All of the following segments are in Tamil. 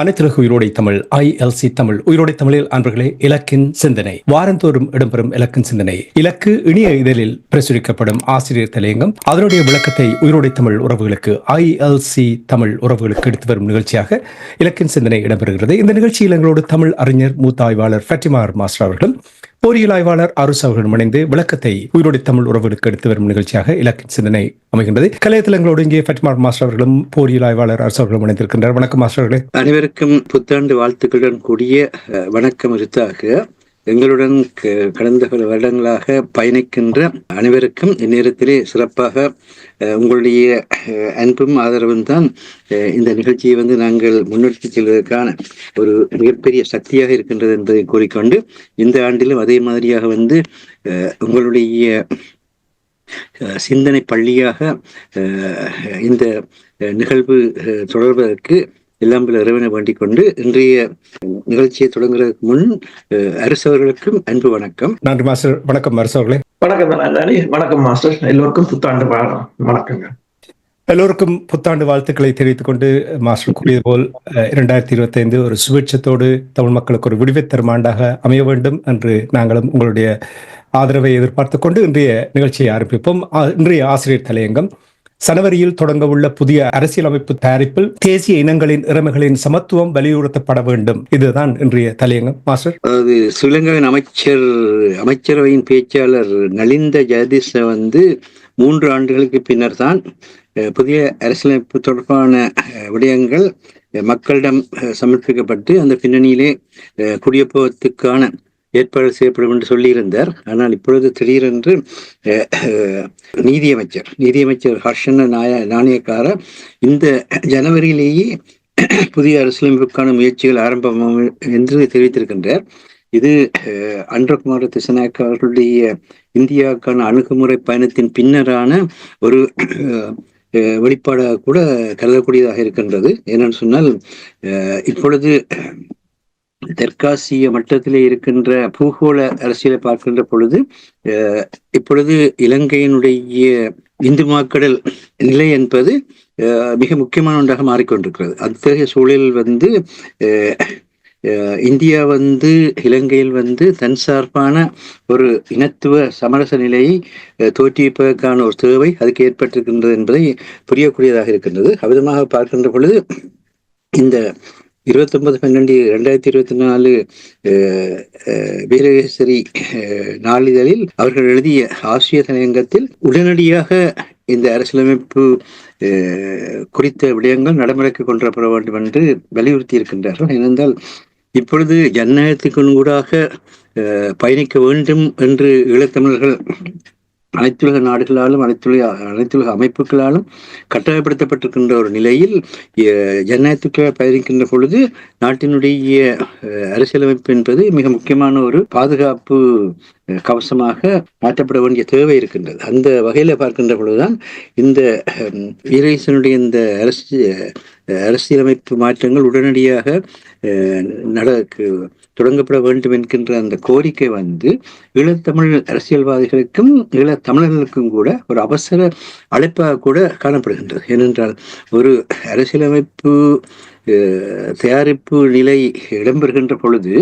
அனைத்துலக உயிரோடை தமிழ் ILC தமிழ் உயிரோடை தமிழில் அன்பர்களே, இலக்கின் சிந்தனை வாரந்தோறும் இடம்பெறும் இலக்கின் சிந்தனை இலக்கு இணைய இதழில் பிரசுரிக்கப்படும் ஆசிரியர் தலையங்கம் அதனுடைய விளக்கத்தை உயிரோடை தமிழ் உறவுகளுக்கு ILC தமிழ் உறவுகளுக்கு எடுத்து வரும் நிகழ்ச்சியாக இலக்கின் சிந்தனை இடம்பெறுகிறது. இந்த நிகழ்ச்சியில் எங்களோடு தமிழ் அறிஞர் மூத்த ஆய்வாளர் ஃபட்டிமா மாஸ்டர் அவர்களும் போரியல் ஆய்வாளர் அருஸ் அவர்களும் இணைந்து விளக்கத்தை உயிரோடை தமிழ் உறவுகளுக்கு எடுத்து வரும் நிகழ்ச்சியாக இலக்கின் சிந்தனை அமைகின்றது. கலையத்தில் எங்களோடு இங்கே ஃபட்டிமா மாஸ்டர் அவர்களும் போரியல் ஆய்வாளர் அருஸ் அவர்களும் இணைந்திருக்கின்றனர். வணக்கம் மாஸ்டர்களே. அனைவருக்கும் புத்தாண்டு வாழ்த்துக்களுடன் கூடிய வணக்கம் இருத்தாக. எங்களுடன் கடந்த பல வருடங்களாக பயணிக்கின்ற அனைவருக்கும் இந்நேரத்திலே சிறப்பாக உங்களுடைய அன்பும் ஆதரவும் தான் இந்த நிகழ்ச்சியை நாங்கள் முன்னெடுத்து செல்வதற்கான ஒரு மிகப்பெரிய சக்தியாக இருக்கின்றது என்பதை கூறிக்கொண்டு, இந்த ஆண்டிலும் அதே மாதிரியாக உங்களுடைய சிந்தனை பள்ளியாக இந்த நிகழ்வு தொடர்வதற்கு எல்லாம் இறைவனை வேண்டிக் கொண்டு இன்றைய நிகழ்ச்சியை தொடங்குறதுக்கு முன் அரசு அவர்களுக்கும் அன்பு வணக்கம். நன்றி மாஸ்டர். வணக்கம் அரசு அவர்களே. வணக்கம். வணக்கம் மாஸ்டர். எல்லோருக்கும் புத்தாண்டு வணக்கங்க. எல்லோருக்கும் புத்தாண்டு வாழ்த்துக்களை தெரிவித்துக் கொண்டு மாஸ்டர் கூறியது போல் 2025 ஒரு சுபிட்சத்தோடு தமிழ் மக்களுக்கு ஒரு விடுவை தரும் ஆண்டாக அமைய வேண்டும் என்று நாங்களும் உங்களுடைய ஆதரவை எதிர்பார்த்துக் கொண்டு இன்றைய நிகழ்ச்சியை ஆரம்பிப்போம். இன்றைய ஆசிரியர் தலையங்கம் சனவரியில் தொடங்க உள்ள புதிய அரசியலமைப்பு தயாரிப்பில் தேசிய இனங்களின் இறமைகளின் சமத்துவம் வலியுறுத்தப்பட வேண்டும். இதுதான் இன்றைய தலையங்கம் மாஸ்டர். அதாவது ஸ்ரீலங்காவின் அமைச்சரவையின் பேச்சாளர் நலிந்த ஜெயதிச 3 ஆண்டுகளுக்கு பின்னர் தான் புதிய அரசியலமைப்பு தொடர்பான விடயங்கள் மக்களிடம் சமர்ப்பிக்கப்பட்டு அந்த பின்னணியிலே குடியேற்றத்துக்கான ஏற்பாடு செய்யப்படும் என்று சொல்லியிருந்தார். ஆனால் இப்பொழுது திடீரென்று நீதியமைச்சர் ஹர்ஷன நாணயக்கார இந்த ஜனவரியிலேயே புதிய அரசியலமைப்புக்கான முயற்சிகள் ஆரம்பம் என்று தெரிவித்திருக்கின்றார். இது அன்றகுமார திசநாயக்க அவர்களுடைய இந்தியாவுக்கான அணுகுமுறை பயணத்தின் பின்னரான ஒரு வெளிப்பாடாக கூட கருதக்கூடியதாக இருக்கின்றது. ஏனென்று சொன்னால், இப்பொழுது தெற்காசிய மட்டத்திலே இருக்கின்ற பூகோள அரசியலை பார்க்கின்ற பொழுது இப்பொழுது இலங்கையினுடைய இந்து மாக்கடல் நிலை என்பது மிக முக்கியமான ஒன்றாக மாறிக்கொண்டிருக்கிறது. அத்தகைய சூழலில் இந்தியா இலங்கையில் தன் சார்பான ஒரு இனத்துவ சமரச நிலையை தோற்றுவிப்பதற்கான ஒரு தேவை அதுக்கு ஏற்பட்டிருக்கின்றது என்பதை புரியக்கூடியதாக இருக்கின்றது. அவ்விதமாக பார்க்கின்ற பொழுது இந்த 29/12/2024 வீரகேசரி நாளிதழில் அவர்கள் எழுதிய ஆசிய தலையங்கத்தில் உடனடியாக இந்த அரசியலமைப்பு குறித்த விடயங்கள் நடைமுறைக்கு கொண்டு வரப்பட வேண்டும் என்று வலியுறுத்தி இருக்கின்றார்கள். ஏனென்றால் இப்பொழுது ஜனநாயகத்துக்கு ஊடாக பயணிக்க வேண்டும் என்று ஈழத்தமிழர்கள் அனைத்துலக நாடுகளாலும் அனைத்துலக அமைப்புகளாலும் கட்டாயப்படுத்தப்பட்டிருக்கின்ற ஒரு நிலையில் ஜனநாயகத்துக்காக பயணிக்கின்ற பொழுது நாட்டினுடைய அரசியலமைப்பு என்பது மிக முக்கியமான ஒரு பாதுகாப்பு கவசமாக மாற்றப்பட வேண்டிய தேவை இருக்கின்றது. அந்த வகையில பார்க்கின்ற பொழுதுதான் இந்த வீரேசனுடைய இந்த அரசியலமைப்பு மாற்றங்கள் உடனடியாக தொடங்கப்பட வேண்டும் என்கின்ற அந்த கோரிக்கை ஈழத்தமிழ் அரசியல்வாதிகளுக்கும் ஈழத்தமிழர்களுக்கும் கூட ஒரு அவசர அழைப்பாக கூட காணப்படுகின்றது. ஏனென்றால் ஒரு அரசியலமைப்பு தயாரிப்பு நிலை இடம்பெறுகின்ற பொழுது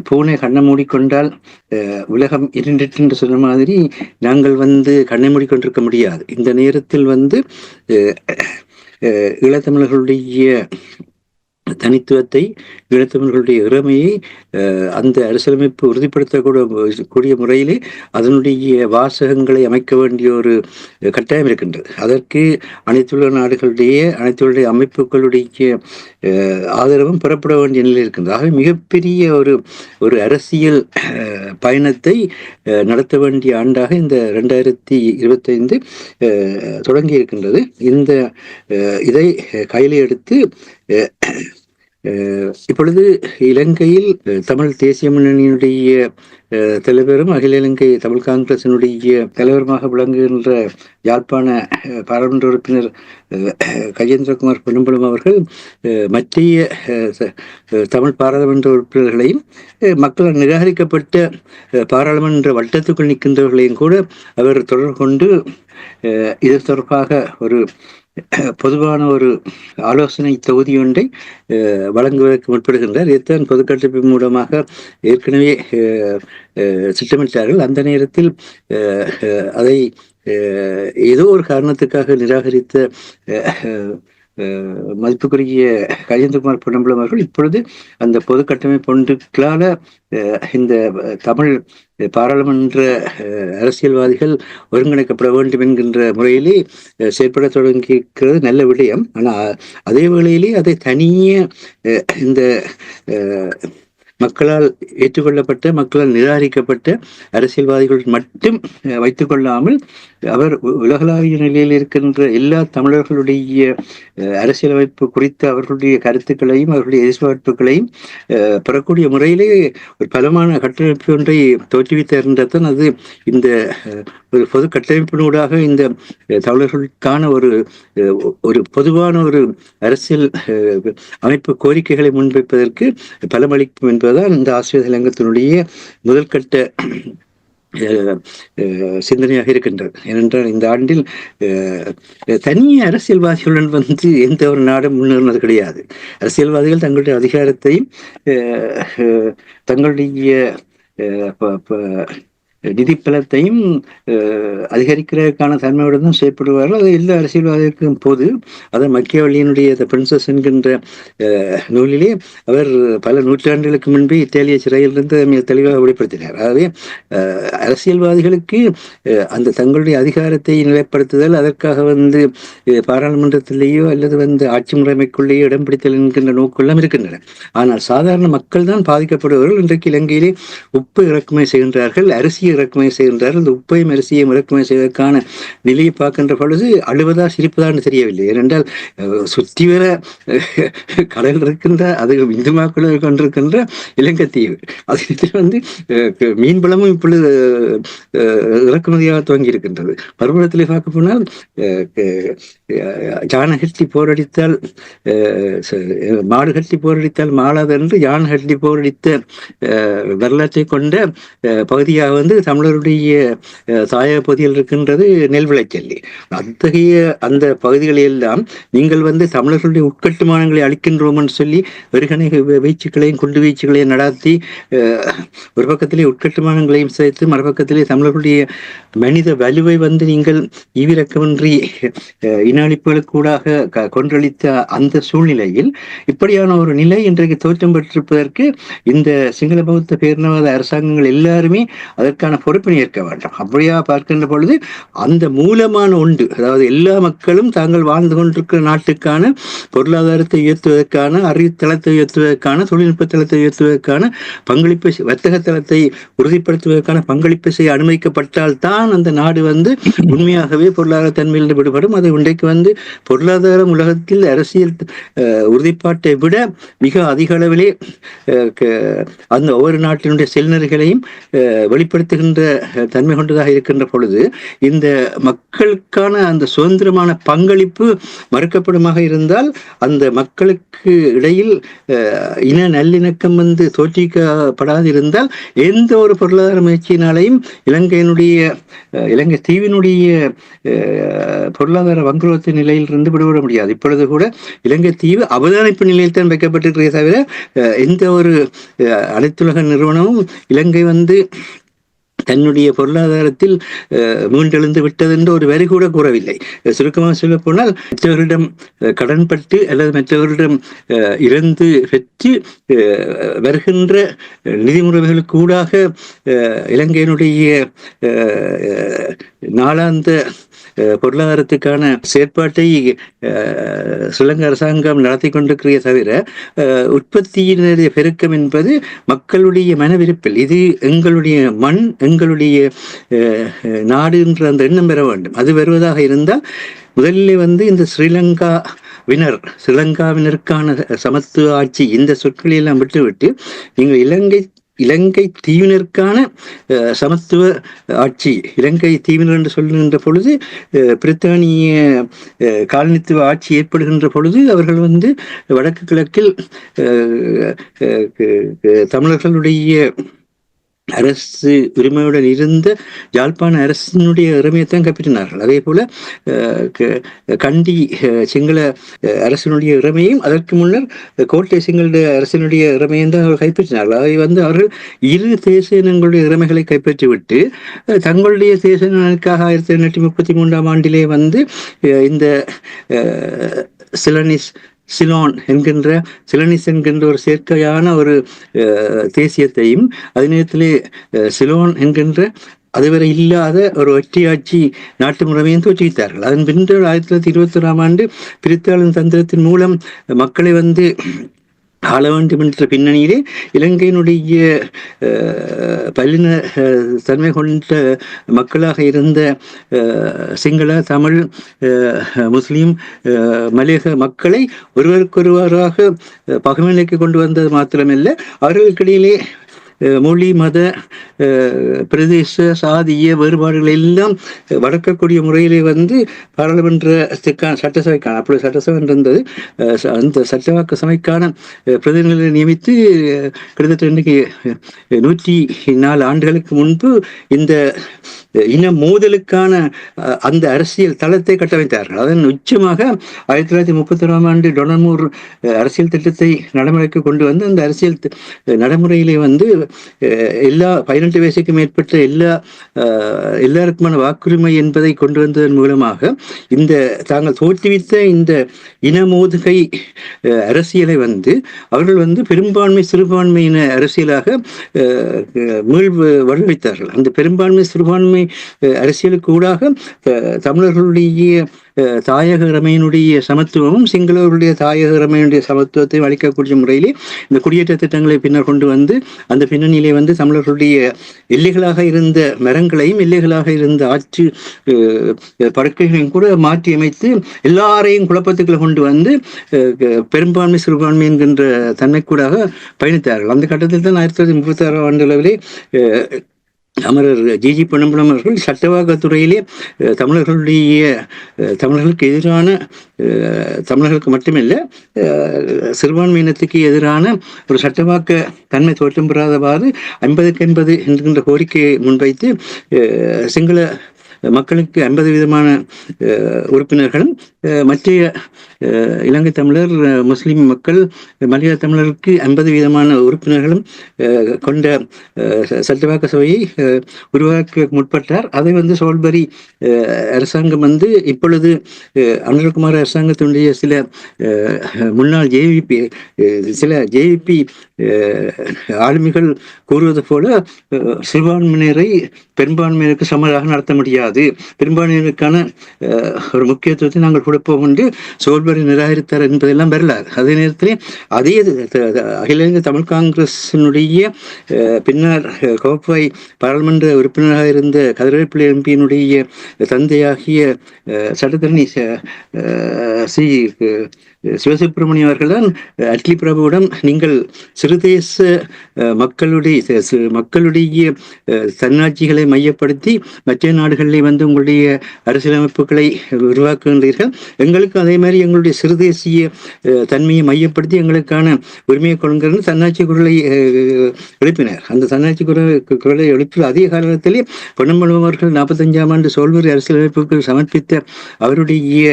பூனை கண்ணை மூடிக்கொண்டால் உலகம் இருண்டிட்டு என்று சொன்ன மாதிரி நாங்கள் கண்ணை மூடிக்கொண்டிருக்க முடியாது. இந்த நேரத்தில் ஈழத்தமிழர்களுடைய தனித்துவத்தை, ஈழத்தமிழர்களுடைய இறமையை அந்த அரசியலமைப்பு உறுதிப்படுத்தக்கூடிய முறையிலே அதனுடைய வாசகங்களை அமைக்க வேண்டிய ஒரு கட்டாயம் இருக்கின்றது. அதற்கு அனைத்துலக நாடுகளுடைய அமைப்புகளுடைய ஆதரவும் பெறப்பட வேண்டிய நிலை இருக்கின்றது. ஆகவே மிகப்பெரிய ஒரு அரசியல் பயணத்தை நடத்த வேண்டிய ஆண்டாக இந்த 2025 தொடங்கி இருக்கின்றது. இதை கையில் எடுத்து இப்பொழுது இலங்கையில் தமிழ் தேசிய முன்னணியினுடைய தலைவரும் அகில இலங்கை தமிழ் காங்கிரசினுடைய தலைவருமாக விளங்குகின்ற யாழ்ப்பாண பாராளுமன்ற உறுப்பினர் கஜேந்திரகுமார் பொன்னம்பலம் அவர்கள் மத்திய தமிழ் பாராளுமன்ற உறுப்பினர்களையும் மக்களால் நிராகரிக்கப்பட்ட பாராளுமன்ற வட்டத்துக்குள் நிற்கின்றவர்களையும் கூட அவர் தொடர்பு கொண்டு இது தொடர்பாக ஒரு பொதுவான ஒரு ஆலோசனை தொகுதி ஒன்றை வழங்குவதற்கு முற்படுகின்றார். இதைத்தான் பொதுக்கட்டமைப்பு மூலமாக ஏற்கனவே திட்டமிட்டார்கள். அந்த நேரத்தில் அதை ஏதோ ஒரு காரணத்துக்காக நிராகரித்த மதிப்புக்குரிய கஜேந்திரகுமார் பொன்னம்பலம் அவர்கள் இப்பொழுது அந்த பொது கட்டமைப்பு ஒன்றுகளால இந்த தமிழ் பாராளுமன்ற அரசியல்வாதிகள் ஒருங்கிணைக்கப்பட வேண்டும் என்கின்ற முறையிலே செயற்பட தொடங்கியிருக்கிறது நல்ல விடயம். ஆனால் அதே வேளையிலே அதை தனியே இந்த மக்களால் ஏற்றுக்கொள்ளப்பட்ட மக்களால் நிராகரிக்கப்பட்ட அரசியல்வாதிகள் மட்டும் வைத்துக் கொள்ளாமல் அவர் உலகளாவிய நிலையில் இருக்கின்ற எல்லா தமிழர்களுடைய அரசியலமைப்பு குறித்த அவர்களுடைய கருத்துக்களையும் அவர்களுடைய எதிர்பார்ப்புகளையும் பெறக்கூடிய முறையிலே ஒரு பலமான கட்டமைப்பு ஒன்றை தோற்றுவித்திருந்ததான் அது இந்த ஒரு பொது கட்டமைப்பினூடாக இந்த தமிழர்களுக்கான ஒரு பொதுவான ஒரு அரசியல் அமைப்பு கோரிக்கைகளை முன்வைப்பதற்கு பலமளிக்கும் என்பதுதான் இந்த ஆசிரியர் தலையங்கத்தினுடைய முதல் கட்ட சிந்தனையாக இருக்கின்றது. ஏனென்றால் இந்த ஆண்டில் தனிய அரசியல்வாதிகளுடன் எந்த ஒரு நாடும் முன்னேறினது கிடையாது. அரசியல்வாதிகள் தங்களுடைய அதிகாரத்தையும் தங்களுடைய நிதி பலத்தையும் அதிகரிக்கிறதுக்கான தன்மையுடன் தான் செயற்படுவார்கள். அது எல்லா அரசியல்வாதிகளுக்கும் போது அதை மக்கியவெளியினுடைய த பிரின்சஸ் என்கின்ற நூலிலே அவர் பல நூற்றாண்டுகளுக்கு முன்பே இத்தாலிய சிறையிலிருந்து மிக தெளிவாக வெளிப்படுத்தினார். ஆகவே அரசியல்வாதிகளுக்கு அந்த தங்களுடைய அதிகாரத்தை நிலைப்படுத்துதல், அதற்காக பாராளுமன்றத்திலேயோ அல்லது ஆட்சி முறைமைக்குள்ளேயோ இடம் பிடித்தல் என்கின்ற நோக்கெல்லாம் இருக்கின்றன. ஆனால் சாதாரண மக்கள் தான் பாதிக்கப்படுபவர்கள். இன்றைக்கு இலங்கையிலே உப்பு இறக்குமதி செய்கின்றார்கள், அரிசி இறக்குமதி செய்கின்றார்கள். இந்த உப்பையும் அரிசியையும் இறக்குமதி செய்வதற்கான நிலையை பார்க்கின்ற பொழுது அழுவதா சிரிப்பதான்னு தெரியவில்லை. ஏனென்றால் சுற்றி வர கடல் இருக்கின்ற அது இந்து மக்கள் கொண்டிருக்கின்ற இலங்கைத்தீவு, அது மீன்வளமும் இப்பொழுது இறக்குமதியாக துவங்கி இருக்கின்றது. மறுபுறத்திலே பார்க்க போனால் யானை கட்டி போரடித்தால் மாடு கட்டி போரடித்தால் மாளாது என்று யானை கட்டி போரடித்த வரலாற்றை கொண்ட பகுதியாக தமிழருடைய தாயக பகுதியில் இருக்கின்றது நெல் விளைச்சல். அத்தகைய அந்த பகுதிகளில் எல்லாம் நீங்கள் தமிழர்களுடைய உட்கட்டுமானங்களை அளிக்கின்றோம் என்று சொல்லி வெறுகனை வீச்சுக்களையும் குண்டு வீச்சுகளையும் நடாத்தி ஒரு பக்கத்திலே உட்கட்டுமானங்களையும் சேர்த்து மறுபக்கத்திலே தமிழர்களுடைய மனித வலுவை நீங்கள் ஈவிரக்கமின்றி இன அழிப்புகளுக்கூடாக கொன்றளித்த அந்த சூழ்நிலையில் இப்படியான ஒரு நிலை இன்றைக்கு தோற்றம் பெற்றிருப்பதற்கு இந்த சிங்கள பௌத்த பேரினவாத அரசாங்கங்கள் எல்லாருமே அதற்கான பொறுப்பினை ஏற்க வேண்டும். அப்படியா பார்க்கின்ற பொழுது அந்த மூலமான ஒன்று, அதாவது எல்லா மக்களும் தாங்கள் வாழ்ந்து கொண்டிருக்கிற நாட்டுக்கான பொருளாதாரத்தை உயர்த்துவதற்கான, அறிவுத்தளத்தை உயர்த்துவதற்கான, தொழில்நுட்ப தளத்தை உயர்த்துவதற்கான பங்களிப்பு, வர்த்தக தளத்தை உறுதிப்படுத்துவதற்கான பங்களிப்பு செய்ய அனுமதிக்கப்பட்டால் தான் அந்த நாடு உண்மையாகவே பொருளாதார தன்மையில் விடுபடும். அது இன்றைக்கு பொருளாதாரம் உலகத்தில் அரசியல் உறுதிப்பாட்டை விட மிக அதிக அளவிலே அந்த ஒவ்வொரு நாட்டினுடைய செல்நெறிகளையும் வெளிப்படுத்துகின்ற தன்மை கொண்டதாக இருக்கின்ற பொழுது இந்த மக்களுக்கான அந்த சுதந்திரமான பங்களிப்பு மறுக்கப்படுமாக இருந்தால் அந்த மக்களுக்கு இடையில் இன நல்லிணக்கம் தோற்றிக்கப்படாது இருந்தால் எந்த ஒரு பொருளாதார முயற்சியினாலையும் இலங்கை தீவினுடைய பொருளாதார வங்குரோத்த நிலையிலிருந்து விடுபட முடியாது. இப்பொழுது கூட இலங்கை தீவு அவதானிப்பு நிலையில் தான் வைக்கப்பட்டிருக்கிறதே தவிர எந்த ஒரு அனைத்துலக நிறுவனமும் இலங்கை தன்னுடைய பொருளாதாரத்தில் மீண்டெழுந்து விட்டது என்று ஒரு வரி கூட கூறவில்லை. சுருக்கமாக சொல்ல போனால் மற்றவர்களிடம் கடன்பட்டு அல்லது மற்றவர்களிடம் இறந்து பெற்று வருகின்ற நிதி முறைகளுக்கு ஊடாக இலங்கையினுடைய நாளாந்த பொருளாதாரத்துக்கான செயற்பாட்டை ஸ்ரீலங்கா அரசாங்கம் நடத்தி கொண்டிருக்கிறதே தவிர உற்பத்தியினுடைய பெருக்கம் என்பது மக்களுடைய மனவிருப்பில், இது எங்களுடைய மண், எங்களுடைய நாடு என்ற அந்த எண்ணம் பெற வேண்டும். அது வருவதாக இருந்தால் முதலில் இந்த ஸ்ரீலங்கா வினர் ஸ்ரீலங்காவினருக்கான சமத்துவ ஆட்சி இந்த சொற்களை எல்லாம் விட்டுவிட்டு நீங்கள் இலங்கை தீவினருக்கான சமத்துவ ஆட்சி, இலங்கை தீவினர் என்று சொல்லுகின்ற பொழுது பிரித்தானிய காலனித்துவ ஆட்சி ஏற்படுகின்ற பொழுது அவர்கள் வடக்கு கிழக்கில் தமிழர்களுடைய அரசு உரிமையுடன் இருந்த யாழ்ப்பாண அரசினுடைய உரிமையைத்தான் கைப்பற்றினார்கள். அதே போல கண்டி சிங்கள அரசினுடைய உரிமையும் அதற்கு முன்னர் கோட்டை சிங்கள அரசினுடைய உரிமையும் தான் அவர்கள் கைப்பற்றினார்கள். அதை அவர்கள் இரு தேச இனங்களுடைய உரிமைகளை கைப்பற்றிவிட்டு தங்களுடைய தேச நலனுக்காக 1833 ஆண்டிலே இந்த சிலோனிஸ் என்கின்ற ஒரு செயற்கையான ஒரு தேசியத்தையும் அதே நேரத்திலே சிலோன் என்கின்ற அதுவரை இல்லாத ஒரு ஒற்றையாட்சி நாட்டு முறைமையும் தோற்றுவித்தார்கள். அதன் பின்பு 1921 ஆண்டு பிரித்தாளும் தந்திரத்தின் மூலம் மக்களை ஆள வேண்டும் என்ற பின்னணியிலே இலங்கையினுடைய பல்லின தன்மை கொண்ட மக்களாக இருந்த சிங்கள, தமிழ், முஸ்லீம், மலையக மக்களை ஒருவருக்கொருவராக பகைமைக்கு கொண்டு வந்தது மாத்திரமல்ல, அவர்களுக்கிடையிலே மொழி, மத, பிரதேச, சாதிய வேறுபாடுகள் எல்லாம் வளர்க்கக்கூடிய முறையிலே பாராளுமன்றத்துக்கான சட்டசபைக்கான அப்பொழுது சட்டசபை இருந்தது, அந்த சட்டவாக்க சபைக்கான பிரதிநிதிகளை நியமித்து கிட்டத்தட்ட இன்றைக்கு 104 ஆண்டுகளுக்கு முன்பு இந்த இன மோதலுக்கான அந்த அரசியல் தளத்தை கட்டமைத்தார்கள். அதன் உச்சமாக 1931 ஆண்டு டொனமூர் அரசியல் திட்டத்தை நடைமுறைக்கு கொண்டு அந்த அரசியல் நடைமுறையிலே எல்லா 18 வயசுக்கு மேற்பட்ட எல்லாருக்குமான வாக்குரிமை என்பதை கொண்டு வந்ததன் மூலமாக இந்த தாங்கள் தோற்றுவித்த இந்த இன மோதுகை அரசியலை அவர்கள் பெரும்பான்மை சிறுபான்மையின அரசியலாக வடிவமைத்தார்கள். அந்த பெரும்பான்மை சிறுபான்மை அரசியலுக்கு ஊடாக தமிழர்களுடைய தாயக இறைமையினுடைய சமத்துவமும் சிங்களவர்களுடைய தாயக இறைமையினுடைய சமத்துவத்தை அளிக்கக்கூடிய முறையிலே இந்த குடியேற்ற திட்டங்களை பின்னர் கொண்டு அந்த பின்னணியிலே தமிழர்களுடைய எல்லைகளாக இருந்த மரங்களையும் எல்லைகளாக இருந்த ஆற்று படுக்கைகளையும் கூட மாற்றி அமைத்து எல்லாரையும் குழப்பத்துக்களை கொண்டு பெரும்பான்மை சிறுபான்மை என்கின்ற தன்மைக்கூடாக பயணித்தார்கள். அந்த கட்டத்தில் தான் 1936 ஆண்டு அளவிலே அமரர் ஜி பொன்னம்பலம் அவர்கள் சட்டவாக்கத்துறையிலே தமிழர்களுக்கு எதிரான, தமிழர்களுக்கு மட்டுமில்லை சிறுபான்மையினத்துக்கு எதிரான ஒரு சட்டவாக்க தன்மை தோற்றம் பெறாதவாறு 50-80 என்கின்ற கோரிக்கையை முன்வைத்து சிங்கள மக்களுக்கு 50% உறுப்பினர்களும் மற்ற இலங்கை தமிழர், முஸ்லிம் மக்கள், மலையாள தமிழருக்கு 50% உறுப்பினர்களும் கொண்ட சட்டவாக்க சபையை உருவாக்க முற்பட்டார். அதை சோல்பரி அரசாங்கம் இப்பொழுது அனுரகுமார் அரசாங்கத்தினுடைய சில முன்னாள் ஜேவிபி ஆளுமைகள் கூறுவது போல சிறுபான்மையினரை பெரும்பான்மையினருக்கு சமராக நடத்த முடியாது, பெரும்பான்மையினருக்கான ஒரு முக்கியத்துவத்தை நாங்கள் கொடுப்போம் என்று சோல்பரி நிராகரித்தார் என்பதெல்லாம் வரலாறு. அதே நேரத்திலே அதே அகில இந்திய தமிழ் காங்கிரசினுடைய பின்னர் கோப்பாய் பாராளுமன்ற உறுப்பினராக இருந்த கதிரவேப்பிள்ளை எம்பியினுடைய தந்தையாகிய சட்டத்தரணி ஸ்ரீ சிவசுப்பிரமணியம் அவர்கள் தான் அட்லி பிரபுவிடம் நீங்கள் சிறுதேச மக்களுடைய தன்னாட்சிகளை மையப்படுத்தி மற்ற நாடுகளிலே உங்களுடைய அரசியலமைப்புகளை உருவாக்குகின்றீர்கள், எங்களுக்கு அதே மாதிரி எங்களுடைய சிறுதேசிய தன்மையை மையப்படுத்தி எங்களுக்கான உரிமையை கொள்கிற தன்னாட்சி குரலை எழுப்பினர். அந்த தன்னாட்சி குரலை எழுப்பி அதே காலத்திலே பொன்னம்பலம் அவர்கள் 45ஆம் ஆண்டு சோல்பரி அரசியலமைப்புக்கு சமர்ப்பித்த அவருடைய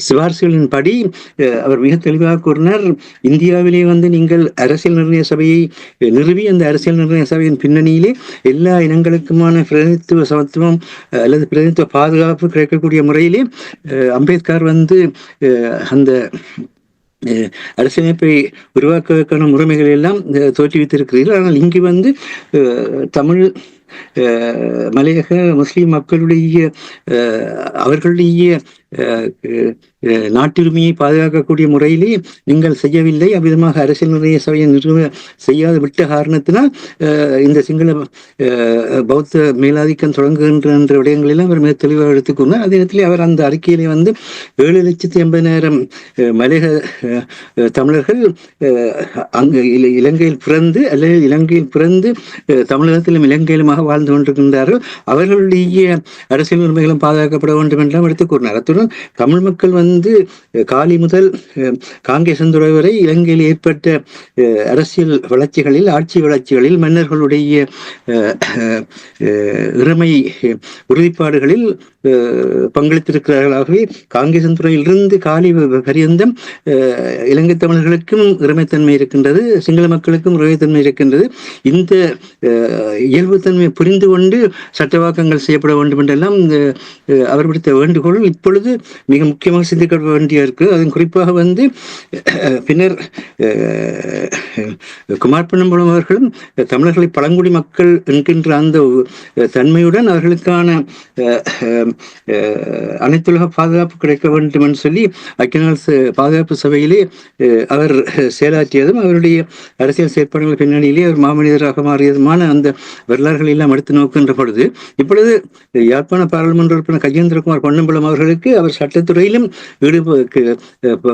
சிபார்சுகளின் படி அவர் மிக தெளிவாக கூறினார், இந்தியாவிலே நீங்கள் அரசியல் நிர்ணய சபையை நிறுவி அந்த அரசியல் நிர்ணய சபையின் பின்னணியிலே எல்லா இனங்களுக்குமான பிரதிநிதித்துவ சமத்துவம் அல்லது பிரதிநிதித்துவ பாதுகாப்பு கிடைக்கக்கூடிய முறையிலே அம்பேத்கர் அந்த அரசியலமைப்பை உருவாக்குவதற்கான முறைமைகள் எல்லாம் தோற்றுவித்திருக்கிறீர்கள். ஆனால் இங்கு தமிழ், மலையக முஸ்லிம் மக்களுடைய அவர்களுடைய நாட்டுரிமையை பாதுகாக்கக்கூடிய முறையிலே நீங்கள் செய்யவில்லை, அவ்விதமாக அரசியல் நிர்ணய சபையை செய்யாத விட்ட காரணத்தினால் இந்த சிங்கள பௌத்த மேலாதிக்கம் தொடங்குகின்ற விடயங்களெல்லாம் அவர் மிக தெளிவாக எடுத்துக்கொண்டார். அதே நேரத்தில் அவர் அந்த அறிக்கையிலே 7,80,000 மலையக தமிழர்கள் அங்கு இலங்கையில் பிறந்து அல்லது இலங்கையில் பிறந்து தமிழகத்திலும் இலங்கையிலுமாக வாழ்ந்து கொண்டிருக்கின்றார்கள், அவர்களுடைய அரசியல் உரிமைகளும் பாதுகாக்கப்பட வேண்டும் என்றெல்லாம் எடுத்துக் கூறினார். அத்துடன் தமிழ் மக்கள் காலி முதல் காங்கேசந்துறை வரை இலங்கையில் ஏற்பட்ட அரசியல் வளர்ச்சிகளில், ஆட்சி வளர்ச்சிகளில், மன்னர்களுடைய இறைமை உறுதிப்பாடுகளில் பங்களித்திருக்கிறார்களாகவே காங்கேசந்துறையிலிருந்து காலி பரியந்தம் இலங்கை தமிழர்களுக்கும் இறைமைத்தன்மை இருக்கின்றது, சிங்கள மக்களுக்கும் இறைமைத்தன்மை இருக்கின்றது. இந்த இயல்புத்தன்மையை புரிந்து கொண்டு சட்டவாக்கங்கள் செய்யப்பட வேண்டும் என்றெல்லாம் அவர் விடுத்த வேண்டுகோள் இப்பொழுது மிக முக்கியமாக சிந்திக்க வேண்டிய இருக்கு. அதன் குறிப்பாக பின்னர் குமார் பொன்னம்பலம் அவர்களும் தமிழர்களை பழங்குடி மக்கள் என்கின்ற அந்த தன்மையுடன் அவர்களுக்கான அனைத்துலக பாதுகாப்பு கிடைக்க வேண்டும் என்று சொல்லி ஐக்கிய நாடு பாதுகாப்பு சபையிலே அவர் செயலாற்றியதும், அவருடைய அரசியல் செயற்பாடுகள் பின்னணியிலே அவர் மாமனிதராக மாறியதுமான அந்த வரலாறுகள் எல்லாம் எடுத்து நோக்கின்ற பொழுது இப்பொழுது யாழ்ப்பாண பாராளுமன்ற உறுப்பினர் கஜேந்திரகுமார் பொன்னம்பலம் அவர்களுக்கு அவர் சட்டத்துறையிலும்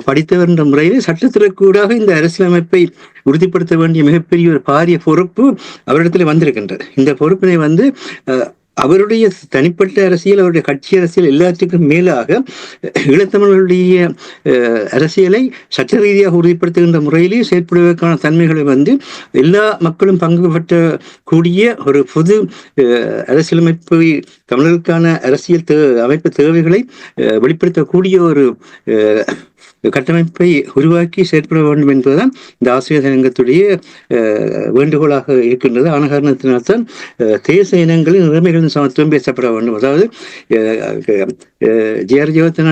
படித்தவர் என்ற முறையில் சட்டத்துறைக்கூடாக இந்த அரசியலமைப்பை உறுதிப்படுத்த வேண்டிய மிகப்பெரிய ஒரு பாரிய பொறுப்பு அவரிடத்தில் வந்திருக்கின்றது. இந்த பொறுப்பினை அவருடைய தனிப்பட்ட அரசியல், அவருடைய கட்சி அரசியல் எல்லாத்துக்கும் மேலாக ஈழத்தமிழர்களுடைய அரசியலை சட்ட ரீதியாக உறுதிப்படுத்துகின்ற முறையிலே செயற்படுவதற்கான தன்மைகளை எல்லா மக்களும் பங்கு பெற்ற கூடிய ஒரு பொது அரசியலமைப்பு, தமிழர்களுக்கான அரசியல் அமைப்பு தேவைகளை வெளிப்படுத்தக்கூடிய ஒரு கட்டமைப்பை உருவாக்கி செயற்பட வேண்டும் என்பதுதான் இந்த ஆசிரியர் சங்கத்துடைய வேண்டுகோளாக இருக்கின்றது. ஆன காரணத்தினால்தான் தேச இனங்களின் உரிமைகளின் சமத்துவம் பேசப்பட வேண்டும். அதாவது ஜிஆர் ஜெயவர்தன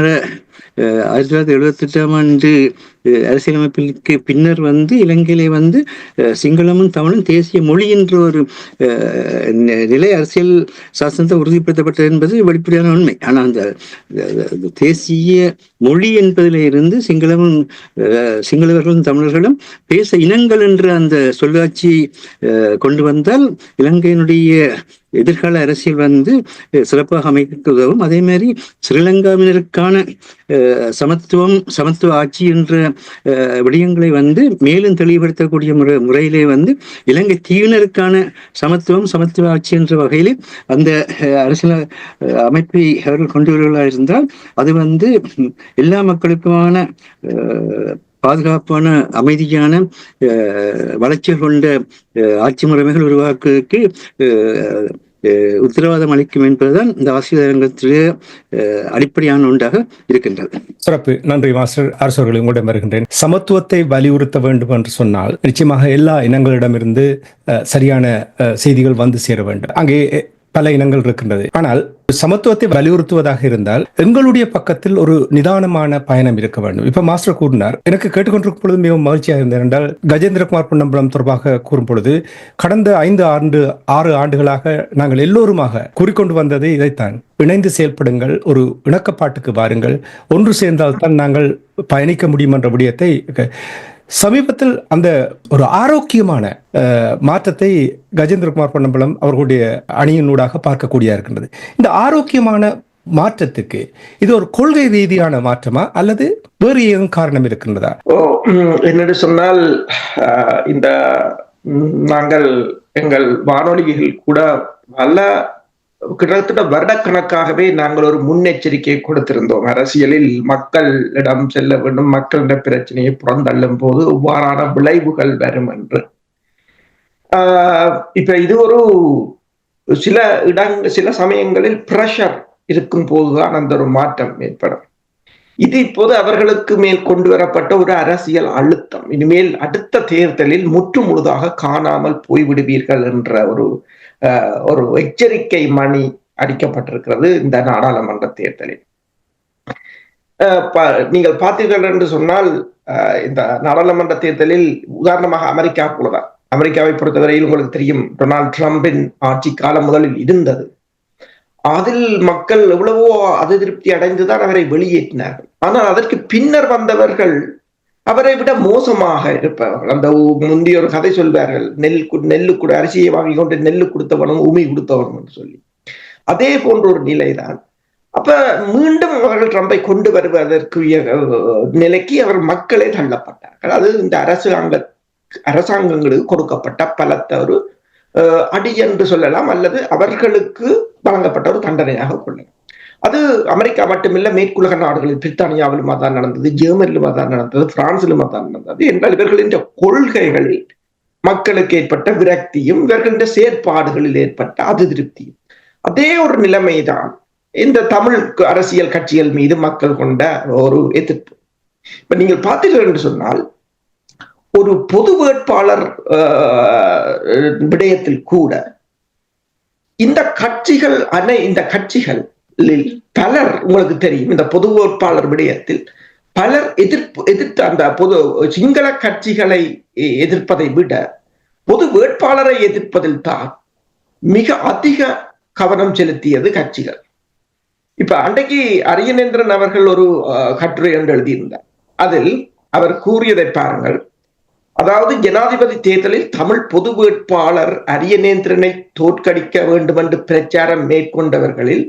1978ஆம் ஆண்டு அரசியலமைப்பிற்கு பின்னர் இலங்கையிலே சிங்களமும் தமிழும் தேசிய மொழி என்ற ஒரு நிலை அரசியல் சாசனத்தை உறுதிப்படுத்தப்பட்டது என்பது வெளிப்படையான உண்மை. ஆனால் அந்த தேசிய மொழி என்பதில் இருந்து சிங்களவர்களும் தமிழர்களும் பேச இனங்கள் என்ற அந்த சொல்லாட்சி கொண்டு வந்தால் இலங்கையினுடைய எதிர்கால அரசியல் சிறப்பாக அமைக்க உதவும். அதே மாதிரி ஸ்ரீலங்காவினருக்கான சமத்துவ ஆட்சி என்ற விடயங்களை மேலும் தெளிவுபடுத்தக்கூடிய முறையிலே இலங்கை தீவினருக்கான சமத்துவ ஆட்சி என்ற வகையிலே அந்த அரசியல் அமைப்பை அவர்கள் கொண்டு வருவதாக இருந்தால் அது எல்லா மக்களுக்குமான பாதுகாப்பான, அமைதியான, வளர்ச்சிகள் கொண்ட ஆட்சி முறைமைகள் உருவாக்குவதற்கு உத்தரவாதம் அளிக்கும் என்பதுதான் இந்த ஆசிரியர்களுடைய அடிப்படையான ஒன்றாக இருக்கின்றது. சிறப்பு, நன்றி மாஸ்டர். அரசர்கள் உங்களிடம் வருகின்றேன். சமத்துவத்தை வலியுறுத்த வேண்டும் என்று சொன்னால் நிச்சயமாக எல்லா இனங்களிடமிருந்து சரியான செய்திகள் சேர வேண்டும். அங்கே பல இனங்கள் இருக்கின்றது. ஆனால் சமத்துவத்தை வலியுறுத்துவதாக இருந்தால் எங்களுடைய பக்கத்தில் ஒரு நிதானமான பயணம் இருக்க வேண்டும். இப்ப மாஸ்டர் கூறினார், எனக்கு கேட்டுக்கொண்டிருக்கும் பொழுது மிகவும் மகிழ்ச்சியாக இருந்தது என்றால் கஜேந்திரகுமார் பொன்னம்பலம் தொடர்பாக கூறும் பொழுது கடந்த 6 ஆண்டுகளாக நாங்கள் எல்லோருமாக கூறிக்கொண்டு வந்தது இதைத்தான். இணைந்து செயல்படுங்கள், ஒரு இணக்கப்பாட்டுக்கு வாருங்கள், ஒன்று சேர்ந்தால் தான் நாங்கள் பயணிக்க முடியும் என்ற விடயத்தை சமீபத்தில் அந்த ஒரு ஆரோக்கியமான மாற்றத்தை கஜேந்திரகுமார் பொன்னம்பலம் அவர்களுடைய அணியினூடாக பார்க்கக்கூடிய இருக்கின்றது. இந்த ஆரோக்கியமான மாற்றத்துக்கு இது ஒரு கொள்கை ரீதியான மாற்றமா அல்லது வேறு ஏதும் காரணம் இருக்கின்றதா? என்னென்று சொன்னால், இந்த நாங்கள் எங்கள் வானொலிகள் கூட பல கிட்டத்தட்ட வருடக்கணக்காகவே நாங்கள் ஒரு முன்னெச்சரிக்கையை கொடுத்திருந்தோம். அரசியலில் மக்களிடம் செல்ல வேண்டும், மக்களிடம் பிரச்சனையை புறந்தள்ளும் போது இவ்வாறான விளைவுகள் வரும் என்று. இப்ப இது ஒரு சில சமயங்களில் பிரஷர் இருக்கும் போதுதான் அந்த ஒரு மாற்றம் ஏற்படும். இது இப்போது அவர்களுக்கு மேல் கொண்டு வரப்பட்ட ஒரு அரசியல் அழுத்தம். இனிமேல் அடுத்த தேர்தலில் முற்று முழுதாக காணாமல் போய்விடுவீர்கள் என்ற ஒரு எச்சரிக்கை மணி அடிக்கப்பட்டிருக்கிறது இந்த நாடாளுமன்ற தேர்தலில். நீங்கள் பார்த்தீர்கள் என்று சொன்னால், இந்த நாடாளுமன்ற தேர்தலில் உதாரணமாக அமெரிக்கா போலதான். அமெரிக்காவை பொறுத்தவரையில் உங்களுக்கு தெரியும், டொனால்ட் ட்ரம்பின் ஆட்சி காலம் முதலில் இருந்தது. அதில் மக்கள் எவ்வளவோ அதிருப்தி அடைந்துதான் அவரை வெளியேற்றினார்கள். ஆனால் அதற்கு பின்னர் வந்தவர்கள் அவரை விட மோசமாக இருப்பவர்கள். அந்த முந்தைய ஒரு கதை சொல்வார்கள், நெல்லு கூட அரிசியை வாங்கி கொண்டு நெல்லு கொடுத்தவனும் உமி கொடுத்தவனும் என்று சொல்லி. அதே போன்ற ஒரு நிலைதான். அப்ப மீண்டும் அவர்கள் ட்ரம்பை கொண்டு வருவதற்குரிய நிலைக்கு அவர் மக்களே தள்ளப்பட்டார்கள். அது இந்த அரசாங்கங்களுக்கு கொடுக்கப்பட்ட பலத்த ஒரு அடி என்று சொல்லலாம், அல்லது அவர்களுக்கு வழங்கப்பட்ட ஒரு தண்டனையாக கொள்ளலாம். அது அமெரிக்கா மட்டுமில்ல, மேற்குலக நாடுகளில் பிரித்தானியாவிலும் அதான் நடந்தது, ஜெர்மனிலும் அதான் நடந்தது, பிரான்சிலும் அதான் நடந்தது. என்றால் இவர்களின் கொள்கைகளில் மக்களுக்கு ஏற்பட்ட விரக்தியும் இவர்களின் செயற்பாடுகளில் ஏற்பட்ட அதிருப்தியும் அதே ஒரு நிலைமைதான் இந்த தமிழ் அரசியல் கட்சிகள் மீது மக்கள் கொண்ட ஒரு எதிர்ப்பு. இப்ப நீங்கள் பார்த்தீர்கள் என்று சொன்னால், ஒரு பொது வேட்பாளர் விடயத்தில் கூட இந்த கட்சிகளில் பலர், உங்களுக்கு தெரியும், இந்த பொது வேட்பாளர் விடயத்தில் பலர் எதிர்த்து அந்த சிங்கள கட்சிகளை எதிர்ப்பதை விட பொது வேட்பாளரை எதிர்ப்பதில் தான் மிக அதிக கவனம் செலுத்தியது கட்சிகள். இப்ப அன்றைக்கு அரியநேந்திரன் அவர்கள் ஒரு கட்டுரை என்று எழுதியிருந்தார். அதில் அவர் கூறியதை பாருங்கள். அதாவது, ஜனாதிபதி தேர்தலில் தமிழ் பொது வேட்பாளர் அரியநேந்திரனை தோற்கடிக்க வேண்டும் என்று பிரச்சாரம் மேற்கொண்டவர்களில்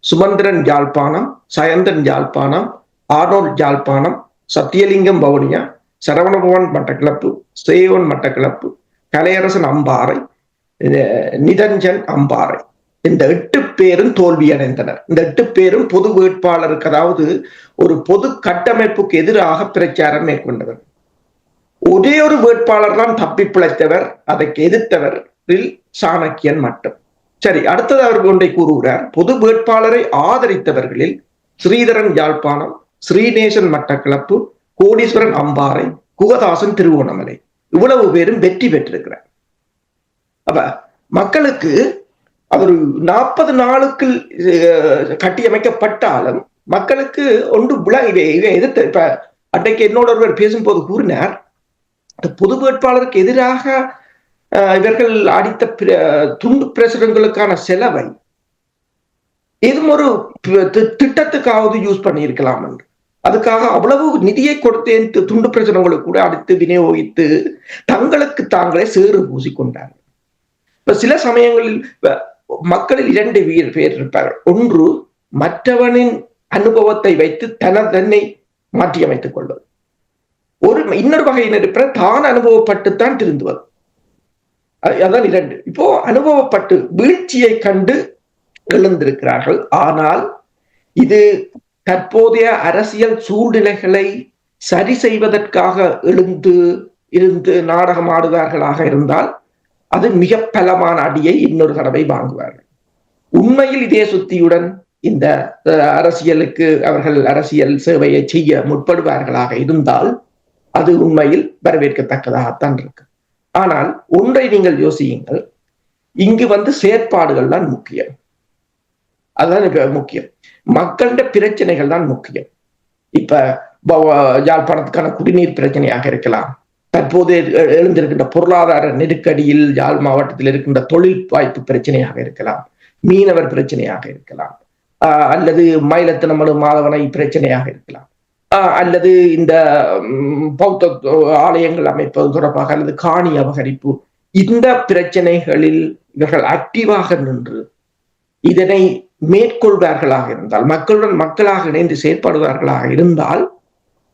சுமந்திரன் யாழ்ப்பாணம், சயந்தன் யாழ்ப்பாணம், ஆர்னோல்ட் யாழ்ப்பாணம், சத்தியலிங்கம் வவுனியா, சரவணபவன் மட்டக்களப்பு, சேவன் மட்டக்களப்பு, கலையரசன் அம்பாறை, நிதஞ்சன் அம்பாறை, இந்த 8 பேரும் தோல்வி அடைந்தனர். இந்த 8 பேரும் பொது வேட்பாளருக்கு, அதாவது ஒரு பொது கட்டமைப்புக்கு எதிராக பிரச்சாரம் மேற்கொண்டவர். ஒரே ஒரு வேட்பாளர் தான் தப்பி பிழைத்தவர், அதை எதிர்த்தவரில் சாணக்கியன் மட்டும். சரி, அடுத்தது அவர் ஒன்றை கூறுகிறார். பொது வேட்பாளரை ஆதரித்தவர்களில் ஸ்ரீதரன் யாழ்ப்பாணம், ஸ்ரீநேசன் மட்டக்களப்பு, கோடீஸ்வரன் அம்பாறை, குகதாசன் திருவோணமலை, இவ்வளவு பேரும் வெற்றி பெற்றிருக்கிறார். அப்ப மக்களுக்கு ஒரு 40 நாளுக்கு கட்டியமைக்கப்பட்டாலும் மக்களுக்கு ஒன்று இதை எதிர்த்து. இப்ப அன்றைக்கு என்னோட ஒருவர் பேசும்போது கூறினார், பொது வேட்பாளருக்கு எதிராக இவர்கள் அடித்த துண்டு பிரசுரங்களுக்கான செலவை ஏதும் ஒரு திட்டத்துக்காவது யூஸ் பண்ணி இருக்கலாம் என்று. அதுக்காக அவ்வளவு நிதியை கொடுத்தேன் துண்டு பிரசுரங்களுக்கு கூட அடித்து விநியோகித்து தங்களுக்கு தாங்களே சேறு பூசிக்கொண்டார்கள். இப்ப சில சமயங்களில் மக்களில் 2 பேர் இருப்பார்கள். ஒன்று, மற்றவனின் அனுபவத்தை வைத்து தன்னை மாற்றியமைத்துக் கொள்வது. இன்னொரு வகையினர் இருப்ப தான் அனுபவப்பட்டுத்தான் திருந்துவது. அதான் 2. இப்போ அனுபவப்பட்டு வீழ்ச்சியை கண்டு எழுந்திருக்கிறார்கள். ஆனால் இது தற்போதைய அரசியல் சூழ்நிலைகளை சரி செய்வதற்காக இருந்து நாடகம் ஆடுவார்களாக இருந்தால் அது மிக பலமான அடியை இன்னொரு தடவை வாங்குவார்கள். உண்மையில் இதே சுத்தியுடன் இந்த அரசியலுக்கு அவர்கள் அரசியல் சேவையை செய்ய முற்படுவார்களாக இருந்தால் அது உண்மையில் வரவேற்கத்தக்கதாகத்தான் இருக்கு. ஆனால் ஒன்றை நீங்கள் யோசியுங்கள், இங்கு செயற்பாடுகள் தான் முக்கியம். அதுதான் முக்கியம். மக்களிட பிரச்சனைகள் தான் முக்கியம். இப்ப யாழ்ப்பாணத்துக்கான குடிநீர் பிரச்சனையாக இருக்கலாம், தற்போது எழுந்திருக்கின்ற பொருளாதார நெருக்கடியில் யாழ் மாவட்டத்தில் இருக்கின்ற தொழில் வாய்ப்பு பிரச்சனையாக இருக்கலாம், மீனவர் பிரச்சனையாக இருக்கலாம், அல்லது மயிலத்தினமனு மாதவனை பிரச்சனையாக இருக்கலாம், அல்லது இந்த பௌத்த ஆலயங்கள் அமைப்பது தொடர்பாக, அல்லது காணி அபகரிப்பு. இந்த பிரச்சனைகளில் இவர்கள் ஆக்டிவாக நின்று இதனை மேற்கொள்வார்களாக இருந்தால், மக்களுடன் மக்களாக இணைந்து செயற்படுவார்களாக இருந்தால்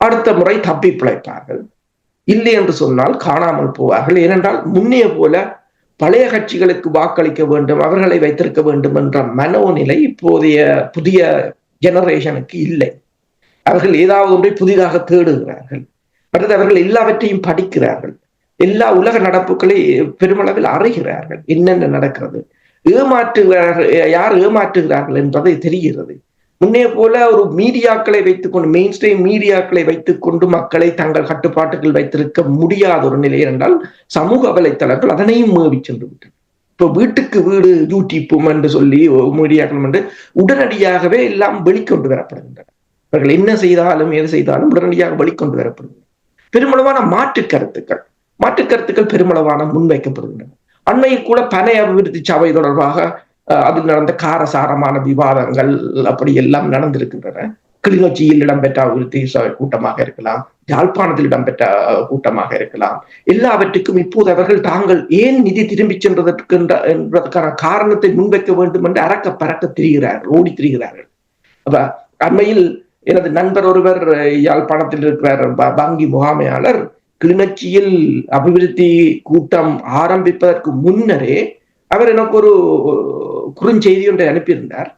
அடுத்த முறை தப்பி பிழைப்பார்கள். இல்லை என்று சொன்னால் காணாமல் போவார்கள். ஏனென்றால் முன்னே போல பழைய கட்சிகளுக்கு வாக்களிக்க வேண்டும், அவர்களை வைத்திருக்க வேண்டும் என்ற மனோநிலை இப்போதைய புதிய ஜெனரேஷனுக்கு இல்லை. அவர்கள் ஏதாவது ஒன்றை புதிதாக தேடுகிறார்கள். அடுத்து அவர்கள் எல்லாவற்றையும் படிக்கிறார்கள், எல்லா உலக நடப்புகளை பெருமளவில் அறிகிறார்கள். என்னென்ன நடக்கிறது, யார் ஏமாற்றுகிறார்கள் என்பதை தெரிகிறது. முன்னே போல ஒரு மீடியாக்களை வைத்துக்கொண்டு, மெயின் ஸ்ட்ரீம் மீடியாக்களை வைத்துக்கொண்டு மக்களை தங்கள் கட்டுப்பாட்டுகள் வைத்திருக்க முடியாத ஒரு நிலை என்றால் சமூக வலைத்தளங்கள் அதனையும் மேவி சென்று விட்டன. இப்போ வீட்டுக்கு வீடு யூடியூப் என்று சொல்லி மீடியாக்கள் என்று உடனடியாகவே எல்லாம் வெளிக்கொண்டு வரப்படுகின்றன. அவர்கள் என்ன செய்தாலும் எது செய்தாலும் உடனடியாக வெளிக்கொண்டு வரப்படுகின்றன. பெருமளவான மாற்றுக் கருத்துக்கள் பெருமளவான முன்வைக்கப்படுகின்றன. அண்மையில் கூட பனை அபிவிருத்தி சபை தொடர்பாக அதில் நடந்த காரசாரமான விவாதங்கள் அப்படி எல்லாம் நடந்திருக்கின்றன. கிளிநொச்சியில் இடம்பெற்ற அபிவிருத்தி கூட்டமாக இருக்கலாம், யாழ்ப்பாணத்தில் இடம்பெற்ற கூட்டமாக இருக்கலாம். எல்லாவற்றுக்கும் இப்போது அவர்கள் தாங்கள் ஏன் நிதி திரும்பி என்பதற்கான காரணத்தை முன்வைக்க வேண்டும் என்று அறக்க பறக்க திரிகிறார்கள், ஓடி திரிகிறார்கள். அப்ப அண்மையில் எனது நண்பர் ஒருவர் யாழ்ப்பாணத்தில் இருக்கிறார், வங்கி முகாமையாளர், கிளிநொச்சியில் அபிவிருத்தி கூட்டம் ஆரம்பிப்பதற்கு முன்னரே அவர் எனக்கு ஒரு குறுஞ்செய்தி ஒன்றை அனுப்பியிருந்தார்.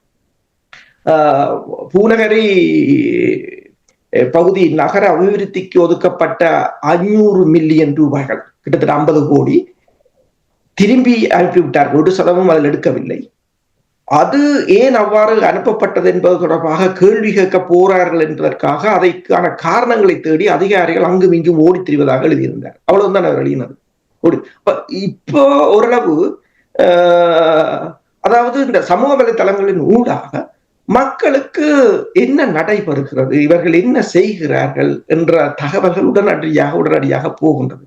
பூநகரி பகுதி நகர அபிவிருத்திக்கு ஒதுக்கப்பட்ட 500 மில்லியன் ரூபாய்கள், கிட்டத்தட்ட 50 கோடி திரும்பி அனுப்பிவிட்டார்கள். 1% அதில் எடுக்கவில்லை. அது ஏன் அவ்வாறு அனுப்பப்பட்டது என்பது தொடர்பாக கேள்வி கேட்க போறார்கள் என்பதற்காக அதைக்கான காரணங்களை தேடி அதிகாரிகள் அங்கும் இங்கும் ஓடி திரிவதாக எழுதியிருந்தார். அவ்வளவுதான் அவர் எழுதினது. இப்போ ஓரளவு அதாவது இந்த சமூக வலைத்தளங்களின் ஊடாக மக்களுக்கு என்ன நடைபெறுகிறது, இவர்கள் என்ன செய்கிறார்கள் என்ற தகவல்கள் உடனடியாக போகின்றது.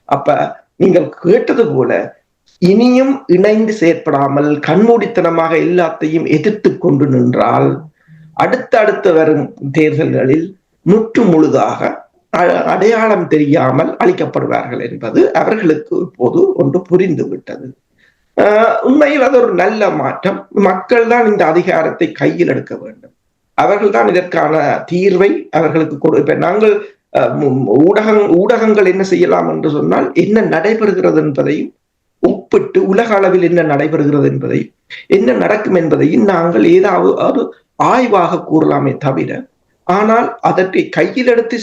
அப்ப நீங்கள் கேட்டது போல இனியும் இணைந்து செயற்படாமல் கண்மூடித்தனமாக எல்லாத்தையும் எதிர்த்து கொண்டு நின்றால் அடுத்த வரும் தேர்தல்களில் முற்று முழுதாக அடையாளம் தெரியாமல் அளிக்கப்படுவார்கள் என்பது அவர்களுக்கு இப்போது ஒன்று புரிந்துவிட்டது. உண்மையில் அது ஒரு நல்ல மாற்றம். மக்கள் தான் இந்த அதிகாரத்தை கையில் எடுக்க வேண்டும். அவர்கள் தான் இதற்கான தீர்வை அவர்களுக்கு இப்ப நாங்கள் ஊடகங்கள் என்ன செய்யலாம் என்று சொன்னால், என்ன நடைபெறுகிறது என்பதையும் ஒப்பிட்டு உலக அளவில் என்ன நடைபெறுகிறது என்பதையும் என்ன நடக்கும் என்பதையும் நாங்கள் ஏதாவது ஆய்வாக கூறலாமே தவிர, ஆனால் அதற்கு கையில் எடுத்து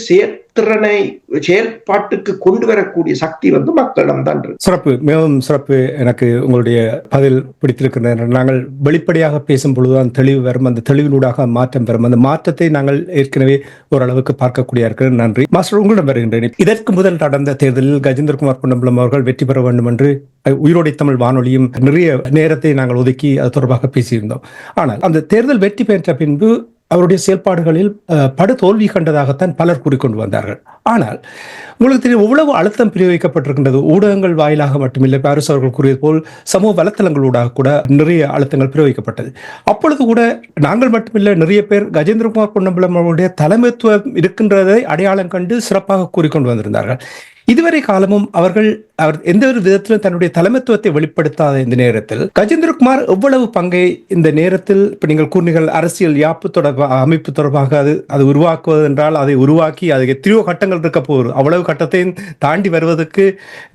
செயல்பாட்டுக்கு கொண்டு வரக்கூடிய சக்தி மக்களிடம் தான் இருக்கு. சிறப்பு, மிகவும் சிறப்பு. எனக்கு உங்களுடைய பதில் பிடித்திருக்கின்றன. நாங்கள் வெளிப்படையாக பேசும் பொழுதுதான் தெளிவு வரும், அந்த தெளிவினூடாக மாற்றம் பெறும். அந்த மாற்றத்தை நாங்கள் ஏற்கனவே ஓரளவுக்கு பார்க்கக்கூடிய இருக்கிறது. நன்றி மாஸ்டர். உங்களிடம் வருகின்றேன். இதற்கு முதல் நடந்த தேர்தலில் கஜேந்திரகுமார் பொன்னம்பலம் அவர்கள் வெற்றி பெற வேண்டும் என்று உயிரோடை தமிழ் வானொலியும் நிறைய நேரத்தை நாங்கள் ஒதுக்கி அது தொடர்பாக பேசியிருந்தோம். ஆனால் அந்த தேர்தல் வெற்றி பெற்ற பின்பு அவருடைய செயல்பாடுகளில் படு தோல்வி கண்டதாகத்தான் பலர் கூறிக்கொண்டு வந்தார்கள். ஆனால் உங்களுக்கு தெரியும், எவ்வளவு அழுத்தம் பிரயோகிக்கப்பட்டிருக்கின்றது. ஊடகங்கள் வாயிலாக மட்டுமில்லை, பாரிஸ் அவர்கள் கூறியது போல் சமூக வலைத்தளங்களூடாக கூட நிறைய அழுத்தங்கள் பிரயோகிக்கப்பட்டது. அப்பொழுது கூட நாங்கள் மட்டுமில்லை, நிறைய பேர் கஜேந்திரகுமார் பொன்னம்பலம் அவருடைய தலைமைத்துவம் இருக்கின்றதை அடையாளம் கண்டு சிறப்பாக கூறிக்கொண்டு வந்திருந்தார்கள். இதுவரை காலமும் அவர் எந்த ஒரு விதத்திலும் தன்னுடைய தலைமைத்துவத்தை வெளிப்படுத்தாத இந்த நேரத்தில் கஜேந்திரகுமார் எவ்வளவு பங்கை இந்த நேரத்தில், இப்ப நீங்கள் கூறினீர்கள் அரசியல் யாப்பு தொடர்பாக, அமைப்பு தொடர்பாக அது உருவாக்குவது என்றால் அதை உருவாக்கி அது எத்தனையோ கட்டங்கள் இருக்க போகுது. அவ்வளவு கட்டத்தையும் தாண்டி வருவதற்கு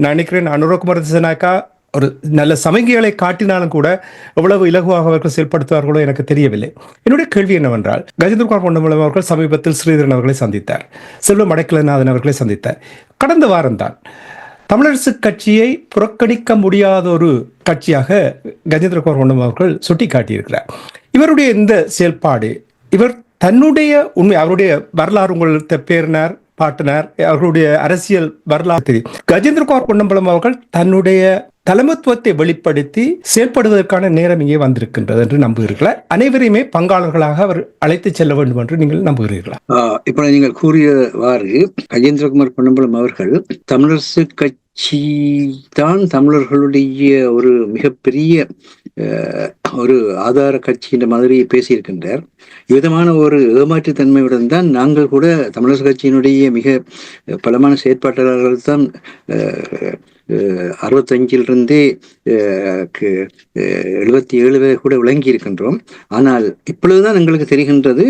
நான் நினைக்கிறேன் அனுரகுமார் திசாநாயக்கா ஒரு நல்ல சமங்கிகளை காட்டினாலும் கூட எவ்வளவு இலகுவாக அவர்கள் செயல்படுத்துவார்களோ எனக்கு தெரியவில்லை. என்னுடைய கேள்வி என்னவென்றால், கஜேந்திரகுமார் பொன்னம்பலம் அவர்கள் சமீபத்தில் ஸ்ரீதரன் அவர்களை சந்தித்தார், செல்வம் அடைக்கலநாதன் அவர்களை சந்தித்தார். கடந்த வாரம்தான் தமிழரசு கட்சியை புறக்கணிக்க முடியாத ஒரு கட்சியாக கஜேந்திரகுமார் பொன்னம்பலம் அவர்கள் சுட்டிக்காட்டியிருக்கிறார். இவருடைய இந்த செயல்பாடு, இவர் தன்னுடைய அவருடைய வரலாறு உங்களுக்கு பேரினார், பாட்டினார், அவர்களுடைய அரசியல் வரலாறு தெரியும். கஜேந்திரகுமார் பொன்னம்பலம் அவர்கள் தன்னுடைய தலைமைத்துவத்தை வெளிப்படுத்தி செயல்படுவதற்கான நேரம் இங்கே வந்திருக்கின்றது என்று நம்புகிறீர்களா? அனைவரையுமே பங்காளர்களாக அவர் அழைத்து செல்ல வேண்டும் என்று நீங்கள் நம்புகிறீர்களா? இப்ப நீங்கள் கூறியவாறு கஜேந்திரகுமார் பொன்னம்பலம் அவர்கள் தமிழரசு கட்சி தான் தமிழர்களுடைய ஒரு மிகப்பெரிய ஒரு ஆதார கட்சி என்ற மாதிரி பேசியிருக்கின்றார். விதமான ஒரு ஏமாற்றுத்தன்மையுடன் தான் நாங்கள் கூட தமிழரசு கட்சியினுடைய மிக பலமான செயற்பாட்டாளர்கள் தான் 65 77 வரை கூட விளங்கி இருக்கின்றோம். ஆனால் இப்பொழுதுதான் எங்களுக்கு தெரிகின்றது,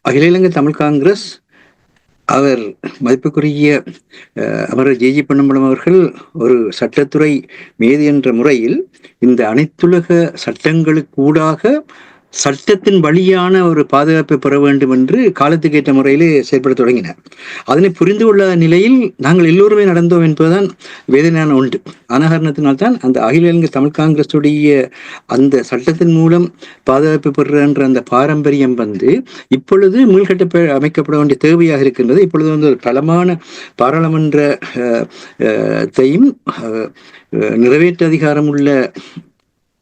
அகில இலங்கை தமிழ் காங்கிரஸ் அவர் மதிப்புக்குரிய அமரர் ஜி பொன்னம்பலம் அவர்கள் ஒரு சட்டத்துறை மேதி என்ற முறையில் இந்த அனைத்துலக சட்டங்களுக்கு ஊடாக சட்டத்தின் வழியான ஒரு பாதுகாப்பை பெற வேண்டும் என்று காலத்துக்கு ஏற்ற முறையிலே செயல்பட தொடங்கினார். அதனை புரிந்து கொள்ள நிலையில் நாங்கள் எல்லோருமே நடந்தோம் என்பதுதான் வேதனையான ஒன்று. அனகரணத்தினால்தான் அந்த அகில இலங்கை தமிழ் காங்கிரசுடைய அந்த சட்டத்தின் மூலம் பாதுகாப்பு பெறுகின்ற அந்த பாரம்பரியம் இப்பொழுது மீள்கட்ட அமைக்கப்பட வேண்டிய தேவையாக இருக்கின்றது. இப்பொழுது ஒரு பலமான பாராளுமன்றத்தையும் நிறைவேற்று அதிகாரம் உள்ள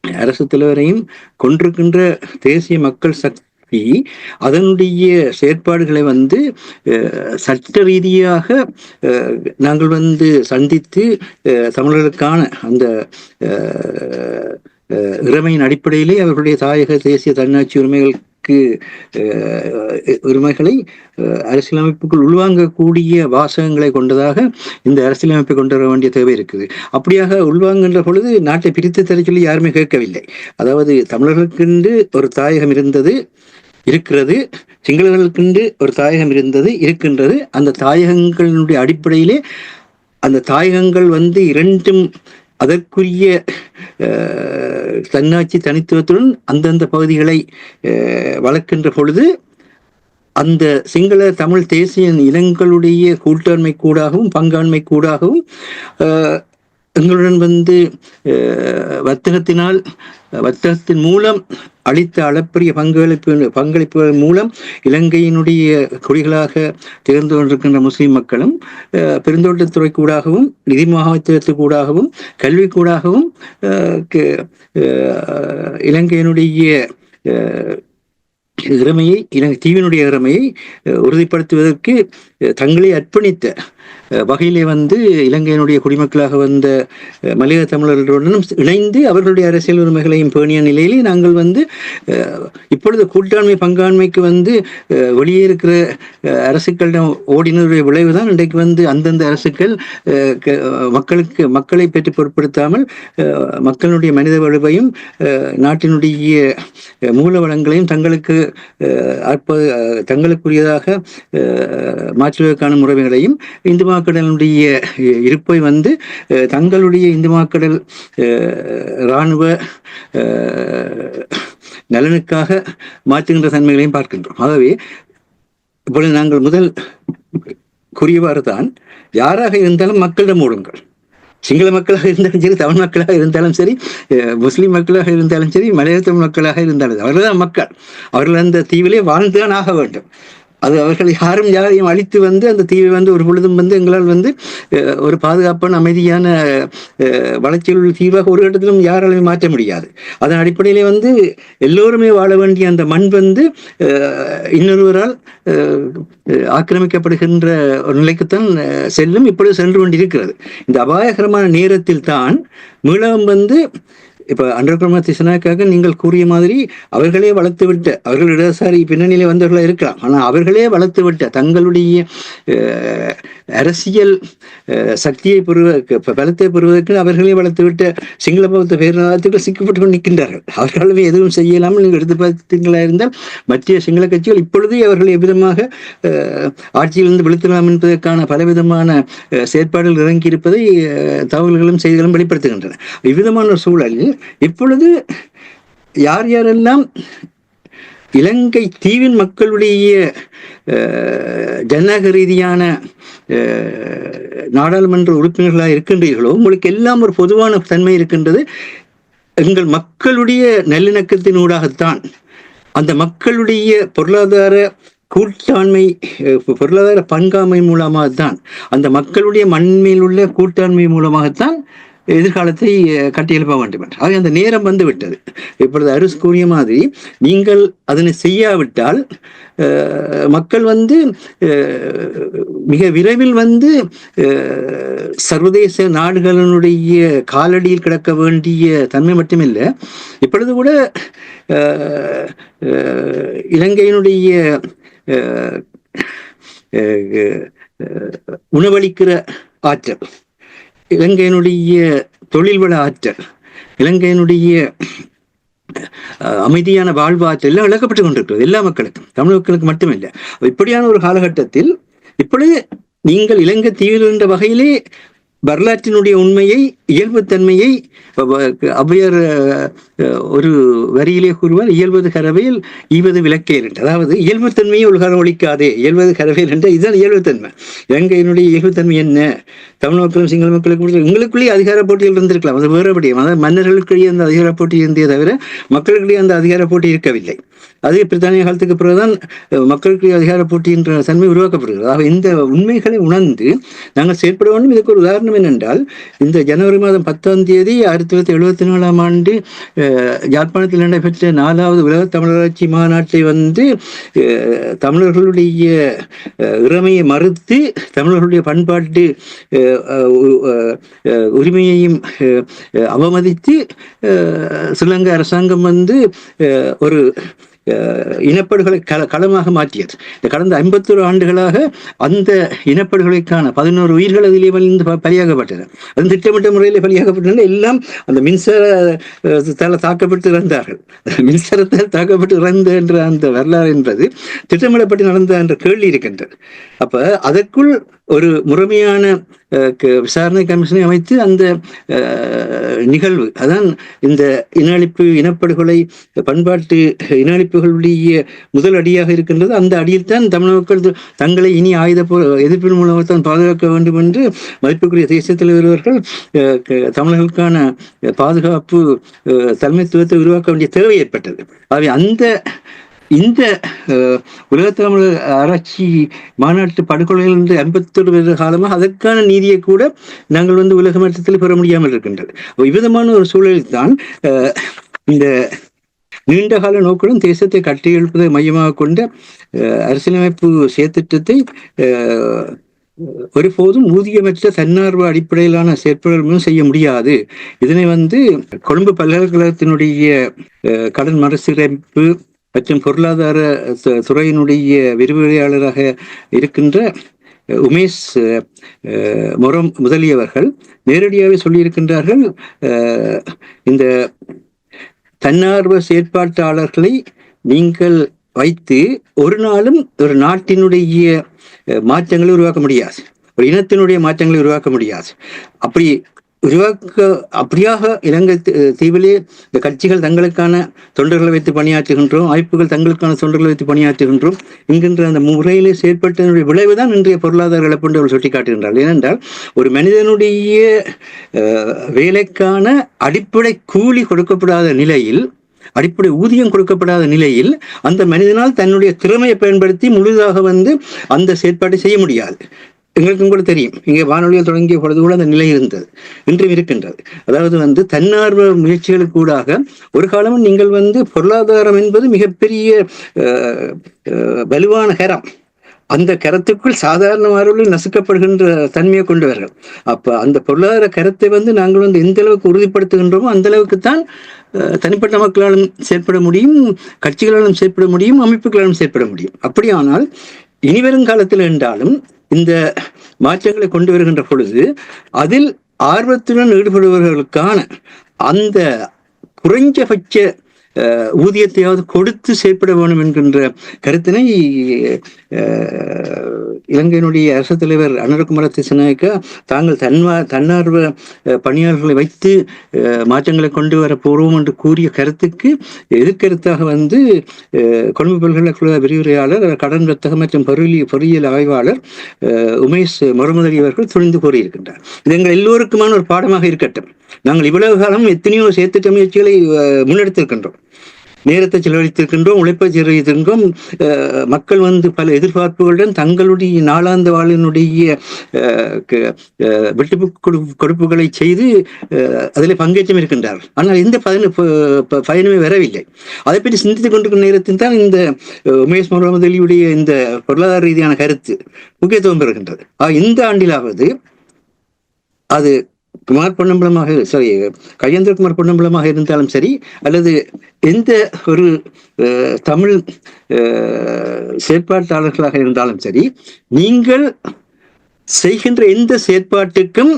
அரசு தலைவரையும் கொண்டிருக்கின்ற தேசிய மக்கள் சக்தி அதனுடைய செயற்பாடுகளை சட்ட ரீதியாக நாங்கள் சந்தித்து தமிழர்களுக்கான அந்த இறைமையின் அடிப்படையிலே அவர்களுடைய தாயக தேசிய தன்னாட்சி உரிமைகளை அரசியலமைப்புக்குள் உள்வாங்கக்கூடிய வாசகங்களை கொண்டதாக இந்த அரசியலமைப்பை கொண்டு வர வேண்டிய தேவை இருக்குது. அப்படியாக உள்வாங்குகின்ற பொழுது நாட்டை பிரித்து தர சொல்லி யாருமே கேட்கவில்லை. அதாவது தமிழர்களுக்கென்று ஒரு தாயகம் இருக்கிறது, சிங்களர்களுக்கென்று ஒரு தாயகம் இருக்கின்றது. அந்த தாயகங்களுடைய அடிப்படையிலே அந்த தாயகங்கள் இரண்டும் அதற்குரிய தன்னாட்சி தனித்துவத்துடன் அந்தந்த பகுதிகளை வளர்க்கின்ற பொழுது அந்த சிங்கள தமிழ் தேசிய இனங்களுடைய கூட்டாண்மை கூடாகவும் பங்காண்மை கூடாகவும் எங்களுடன் வர்த்தகத்தின் மூலம் அளித்த அளப்பரிய பங்களிப்புகள் மூலம் இலங்கையினுடைய குடிகளாக தேர்ந்து கொண்டிருக்கின்ற முஸ்லிம் மக்களும் பெருந்தோட்டத்துறை கூடாகவும் நிதி மகாத்துவத்துக்கூடாகவும் கல்வி கூடாகவும் இலங்கையினுடைய தீவினுடைய இறைமையை உறுதிப்படுத்துவதற்கு தங்களை அர்ப்பணித்த வகையிலே இலங்கையினுடைய குடிமக்களாக வந்த மலையக தமிழர்களுடனும் இணைந்து அவர்களுடைய அரசியல் உரிமைகளையும் பேணிய நிலையிலே நாங்கள் இப்பொழுது கூட்டாண்மை பங்காண்மைக்கு வெளியே இருக்கிற அரசுகளிடம் ஓடினருடைய விளைவுதான் இன்றைக்கு அந்தந்த அரசுகள் மக்களை பற்றி பொருட்படுத்தாமல் மக்களுடைய மனித வலுவையும் நாட்டினுடைய மூல வளங்களையும் தங்களுக்குரியதாக மாற்றுவதற்கான முறைகளையும் இந்து மாக்கடலுடைய இருப்பை தங்களுடைய இந்து மாக்கடல் இராணுவ நலனுக்காக மாற்றுகின்ற தன்மைகளையும் பார்க்கின்றோம். ஆகவே இப்பொழுது நாங்கள் முதல் கூறியவாறு தான், யாராக இருந்தாலும் மக்களிடம் ஓடுங்கள். சிங்கள மக்களாக இருந்தாலும் சரி, தமிழ் மக்களாக இருந்தாலும் சரி, முஸ்லிம் மக்களாக இருந்தாலும் சரி, மலையாள தமிழ் மக்களாக இருந்தாலும் அவர்கள் தான் மக்கள். அவர்கள் அந்த தீவிலே வாழ்ந்துதான் ஆக வேண்டும். அது அவர்கள் யாரையும் அழித்து அந்த தீவை ஒரு பொழுதும் எங்களால் ஒரு பாதுகாப்பான அமைதியான வளர்ச்சியுள்ள தீர்வாக ஒரு கட்டத்திலும் யாராலுமே மாற்ற முடியாது. அதன் அடிப்படையிலே எல்லோருமே வாழ வேண்டிய அந்த மண் இன்னொருவரால் ஆக்கிரமிக்கப்படுகின்ற ஒரு நிலைக்குத்தான் செல்லும். இப்பொழுது சென்று கொண்டிருக்கிறது. இந்த அபாயகரமான நேரத்தில் தான் மீளவும் இப்ப அன்றகுமார திசனாக்காக நீங்கள் கூறிய மாதிரி அவர்களே வளர்த்துவிட்ட, அவர்கள் இடதுசாரி பின்னணியிலே வந்தவர்களாக இருக்கலாம், ஆனால் அவர்களே வளர்த்துவிட்ட தங்களுடைய அரசியல் சக்தியை பலத்தை பெறுவதற்கு அவர்களே வளர்த்துவிட்ட சிங்கள பௌத்த பேரவாதத்துக்கு சிக்கப்பட்டு கொண்டு நிற்கின்றார்கள். அவர்களாலுமே எதுவும் செய்யலாமல் நீங்கள் எடுத்து பார்த்தீங்களா இருந்தால் மத்திய சிங்கள கட்சிகள் இப்பொழுதே அவர்கள் எவ்விதமாக ஆட்சியிலிருந்து விழுத்தலாம் என்பதற்கான பலவிதமான செயற்பாடுகள் இறங்கியிருப்பதை தகவல்களும் செய்திகளும் வெளிப்படுத்துகின்றன. இவ்விதமான ஒரு சூழலில் இப்பொழுது யாரெல்லாம் இலங்கை தீவின் மக்களுடைய ஜனநாயக ரீதியான நாடாளுமன்ற உறுப்பினர்களாக இருக்கின்றீர்களோ, உங்களுக்கு எல்லாம் ஒரு பொதுவான தன்மை இருக்கின்றது. எங்கள் மக்களுடைய நல்லிணக்கத்தினூடாகத்தான், அந்த மக்களுடைய பொருளாதார கூட்டாண்மை பொருளாதார பங்காண்மை மூலமாகத்தான், அந்த மக்களுடைய மண்மையில் உள்ள கூட்டாண்மை மூலமாகத்தான் எதிர்காலத்தை கட்டியெழுப்ப வேண்டும் என்று. ஆக அந்த நேரம் விட்டது. இப்பொழுது அரசு கூறிய மாதிரி நீங்கள் அதனை செய்யாவிட்டால் மக்கள் மிக விரைவில் சர்வதேச நாடுகளினுடைய காலடியில் கிடக்க வேண்டிய தன்மை மட்டுமில்லை, இப்பொழுது கூட இலங்கையினுடைய உணவளிக்கிற ஆற்றல், இலங்கையினுடைய தொழில் வள ஆற்றல், இலங்கையினுடைய அமைதியான வாழ்வாற்றல் எல்லாம் இழக்கப்பட்டுக் கொண்டிருக்கிறது. எல்லா மக்களுக்கும், தமிழ் மக்களுக்கு மட்டுமில்லை. இப்படியான ஒரு காலகட்டத்தில் இப்பொழுது நீங்கள் இலங்கை தீவில் என்ற வகையிலே வரலாற்றினுடைய உண்மையை, இயல்புத்தன்மையை ஔவையார் ஒரு வரியிலே கூறுவார், இயல்பது கரவையில் ஈவது விளக்கேல் என்று. அதாவது இயல்புத்தன்மையை உலகம் ஒழிக்காதே, இயல்பது கரவையில் என்ற இதுதான் இயல்புத்தன்மை. இலங்கையினுடைய இயல்புத்தன்மை என்ன? தமிழ் மக்களும் சிங்கள மக்களுக்கு உங்களுக்குள்ளேயே அதிகார போட்டியில் இருந்திருக்கலாம், அது வேறுபடியும். அதாவது மன்னர்களுக்குள்ளேயே அந்த அதிகார போட்டி இருந்தே தவிர மக்களுக்குள்ளேயே அந்த அதிகார போட்டி இருக்கவில்லை. அதே பிரித்தானிய காலத்துக்கு பிறகுதான் மக்களுக்கு அதிகார போட்டின்ற தன்மை உருவாக்கப்படுகிறது. ஆக இந்த உண்மைகளை உணர்ந்து நாங்கள் செயற்பட வேண்டும். இதுக்கு ஒரு உதாரணம் என்னென்றால், இந்த ஜனவரி மாதம் 10ஆம் தேதி 1974ஆம் ஆண்டு யாழ்ப்பாணத்தில் நடைபெற்ற 4வது உலக தமிழராட்சி மாநாட்டை வந்து தமிழர்களுடைய இறைமையை மறுத்து தமிழர்களுடைய பண்பாட்டு உரிமையையும் அவமதித்து ஸ்ரீலங்கா அரசாங்கம் வந்து ஒரு இனப்படுகொலை களமாக மாற்றியது. இந்த கடந்த 51 ஆண்டுகளாக அந்த இனப்படுகொலைக்கான 11 உயிர்கள் அதிலே வந்து பலியாகப்பட்டது. அது திட்டமிட்ட முறையில் பலியாகப்பட்டது. எல்லாம் அந்த மின்சாரத்தால் தாக்கப்பட்டு இறந்தார்கள். மின்சாரத்தால் தாக்கப்பட்டு இறந்த என்ற அந்த வரலாறு என்பது திட்டமிடப்பட்டு நடந்த என்ற கேள்வி இருக்கின்றது. அப்ப அதற்குள் ஒரு முறைமையான விசாரணை கமிஷனை அமைத்து அந்த நிகழ்வு, அதான் இந்த இனஅழிப்பு இனப்படுகொலை பண்பாட்டு இனஅழிப்புகளுடைய முதல் அடியாக இருக்கின்றது. அந்த அடியில் தான் தமிழ் மக்கள் தங்களை இனி ஆயுத எதிர்ப்பின் மூலமாகத்தான் பாதுகாக்க வேண்டும் என்று மதிப்புக்குரிய தேசிய தலைவர்கள் தமிழர்களுக்கான பாதுகாப்பு தலைமைத்துவத்தை உருவாக்க வேண்டிய தேவை ஏற்பட்டது. ஆகவே இந்த உலகத்தமிழ் ஆராய்ச்சி மாநாட்டு படுகொலைகள் என்று 51 வருட காலமாக அதற்கான நீதியை கூட நாங்கள் வந்து உலக மட்டத்தில் பெற முடியாமல் இருக்கின்றது. இவ்விதமான ஒரு சூழலில் தான் இந்த நீண்டகால நோக்குடன் தேசத்தை கட்டியெழுப்பதை மையமாக கொண்ட அரசியலமைப்பு செயற்திட்டத்தை ஒருபோதும் ஊதியமற்ற தன்னார்வ அடிப்படையிலான செயற்பாடுகளும் செய்ய முடியாது. இதனை வந்து கொழும்பு பல்கலைக்கழகத்தினுடைய கடன் மறுசீரமைப்பு மற்றும் பொருளாதார துறையினுடைய விரிவுரையாளராக இருக்கின்ற உமேஷ் மொரம் முதலியவர்கள் நேரடியாகவே சொல்லியிருக்கின்றார்கள். இந்த தன்னார்வ செயற்பாட்டாளர்களை நீங்கள் வைத்து ஒரு நாளும் ஒரு நாட்டினுடைய மாற்றங்களை உருவாக்க முடியாது, ஒரு இனத்தினுடைய மாற்றங்களை உருவாக்க முடியாது. அப்படியாக இலங்கை தீவிலே இந்த கட்சிகள் தங்களுக்கான தொண்டர்களை வைத்து பணியாற்றுகின்றோம், அமைப்புகள் தங்களுக்கான தொண்டர்களை வைத்து பணியாற்றுகின்றோம் என்கின்ற அந்த முறையிலே செயற்பட்டதனுடைய விளைவுதான் இன்றைய பொருளாதார இழப்பு என்று அவர் சுட்டிக்காட்டுகின்றார். ஏனென்றால் ஒரு மனிதனுடைய வேலைக்கான அடிப்படை கூலி கொடுக்கப்படாத நிலையில், அடிப்படை ஊதியம் கொடுக்கப்படாத நிலையில் அந்த மனிதனால் தன்னுடைய திறமையை பயன்படுத்தி முழுதாக வந்து அந்த செயற்பாட்டை செய்ய முடியாது. எங்களுக்கும் கூட தெரியும், இங்கே வானொலியில் தொடங்கிய பொழுது கூட அந்த நிலை இருந்தது, இன்றும் இருக்கின்றது. அதாவது வந்து தன்னார்வ முயற்சிகளுக்கு கூடாக ஒரு காலமும் நீங்கள் வந்து பொருளாதாரம் என்பது மிகப்பெரிய வலுவான கரம், அந்த கரத்துக்குள் சாதாரணமானவர்கள் நசுக்கப்படுகின்ற தன்மையை கொண்டவர்கள். அப்ப அந்த பொருளாதார கரத்தை வந்து நாங்கள் வந்து எந்த அளவுக்கு உறுதிப்படுத்துகின்றோமோ அந்த அளவுக்கு தான் தனிப்பட்ட மக்களாலும் செயற்பட முடியும், கட்சிகளாலும் செயற்பட முடியும், அமைப்புகளாலும் செயற்பட முடியும். அப்படியானால் இனிவரும் காலத்தில் என்றாலும் இந்த மாற்றங்களை கொண்டு வருகின்ற பொழுது அதில் ஆர்வத்துடன் ஈடுபடுபவர்களுக்கான அந்த குறைஞ்சபட்ச ஊதியத்தையாவது கொடுத்து செயற்பட வேண்டும் என்கின்ற கருத்தினை இலங்கையினுடைய அரசு தலைவர் அனுரகுமார திசாநாயக்கா தாங்கள் தன்னார்வ பணியாளர்களை வைத்து மாற்றங்களை கொண்டு வர போறோம் என்று கூறிய கருத்துக்கு எதிர்கருத்தாக வந்து கொழும்பு பல்கலைக்கழக விரிவுரையாளர், கடன் வர்த்தகம் மற்றும் பொறியியல் ஆய்வாளர் உமேஷ் மொரமுதலி அவர்கள் துணிந்து கூறியிருக்கின்றார். இது எங்கள் எல்லோருக்குமான ஒரு பாடமாக இருக்கட்டும். நாங்கள் இவ்வளவு காலம் எத்தனையோ செயற்திட்ட முயற்சிகளை முன்னெடுத்திருக்கின்றோம், நேரத்தை செலவழித்திருக்கின்றோம், உழைப்பை செலவழித்திருக்கின்றோம். மக்கள் வந்து பல எதிர்பார்ப்புகளுடன் தங்களுடைய நாளாந்த வாழ்வினுடைய வெட்டு கொடுப்புகளை செய்து அதில் பங்கேற்றம் இருக்கின்றார்கள். ஆனால் எந்த பயனுமே வரவில்லை. அதை பற்றி சிந்தித்துக் கொண்டிருக்கிற நேரத்தில் தான் இந்த உமேஷ் மொரமுதலியுடைய இந்த பொருளாதார ரீதியான கருத்து முக்கியத்துவம் பெறுகின்றது. இந்த ஆண்டிலாவது அது குமார் பொன்னம்பலமாக கஜேந்திரகுமார் பொன்னம்பலமாக இருந்தாலும் சரி, அல்லது எந்த ஒரு தமிழ் செயற்பாட்டாளர்களாக இருந்தாலும் சரி, நீங்கள் செய்கின்ற எந்த செயற்பாட்டுக்கும்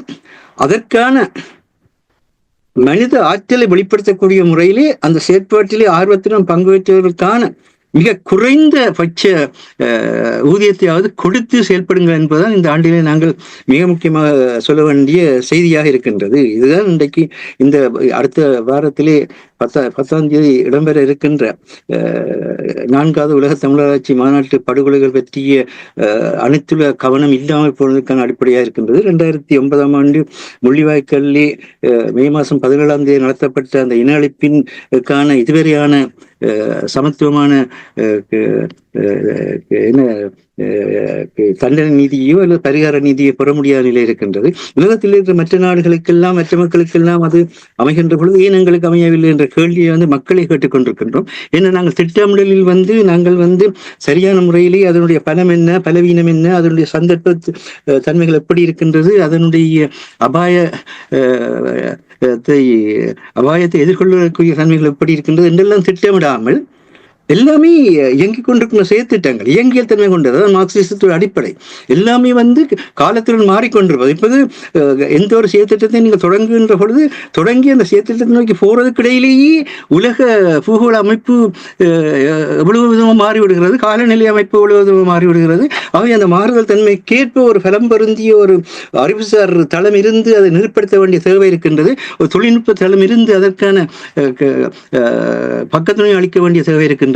அதற்கான மனித ஆற்றலை வெளிப்படுத்தக்கூடிய முறையிலே அந்த செயற்பாட்டிலே ஆர்வத்துடன் பங்கு பெற்றவர்களுக்கான மிக குறைந்த பட்ச ஊதியத்தையாவது கொடுத்து செயல்படுங்கள் என்பதுதான் இந்த ஆண்டிலே நாங்கள் மிக முக்கியமாக சொல்ல வேண்டிய செய்தியாக இருக்கின்றது. இதுதான் இன்றைக்கு இந்த அடுத்த வாரத்திலே 10ஆம் தேதி இடம்பெற இருக்கின்ற 4வது உலக தமிழராட்சி மாநாட்டு படுகொலைகள் பற்றிய அனைத்துலக கவனம் இல்லாமல் போனதற்கான அடிப்படையாக இருக்கின்றது. 2009ஆம் ஆண்டு முள்ளிவாய்க்கல்லில் மே மாதம் 17ஆம் தேதி நடத்தப்பட்ட அந்த இன அழிப்பின்கான இதுவரையான சமத்துவமான என்ன தண்டனை நீதியோ அல்லது பரிகார நீதியை பெற முடியாத நிலை இருக்கின்றது. உலகத்தில் இருக்கிற மற்ற நாடுகளுக்கெல்லாம் மற்ற மக்களுக்கெல்லாம் அது அமைகின்ற பொழுது ஏன் எங்களுக்கு அமையவில்லை என்ற கேள்வியை மக்களை கேட்டுக்கொண்டிருக்கின்றோம். ஏன்னா நாங்கள் திட்டமிடலில் நாங்கள் சரியான முறையிலே அதனுடைய பலம் என்ன, பலவீனம் என்ன, அதனுடைய சந்தர்ப்ப தன்மைகள் எப்படி இருக்கின்றது, அதனுடைய அபாயத்தை எதிர்கொள்ளக்கூடிய தன்மைகள் எப்படி இருக்கின்றது என்றெல்லாம் திட்டமிடாமல் எல்லாமே இயங்கிக் கொண்டிருக்கிற செயற்திட்டங்கள் இயங்கியல் தன்மை கொண்டது. மார்க்சிசத்தோட அடிப்படை எல்லாமே காலத்துடன் மாறிக்கொண்டிருப்பது. இப்போது எந்த ஒரு செயற்திட்டத்தை நீங்கள் தொடங்குகின்ற பொழுது தொடங்கி அந்த செயற்திட்டத்தை நோக்கி போறதுக்கு இடையிலேயே உலக பூகோள அமைப்பு எவ்வளவு விதமாக மாறிவிடுகிறது, காலநிலை அமைப்பு எவ்வளவு விதமாக மாறிவிடுகிறது. அவை அந்த மாறுதல் தன்மைக்கேற்ப ஒரு பலம் பொருந்திய ஒரு அறிவுசார் தளம் இருந்து அதை நிறுப்படுத்த வேண்டிய தேவை இருக்கின்றது. ஒரு தொழில்நுட்ப தளம் இருந்து அதற்கான பக்கத்துணை அளிக்க வேண்டிய தேவை இருக்கின்றது.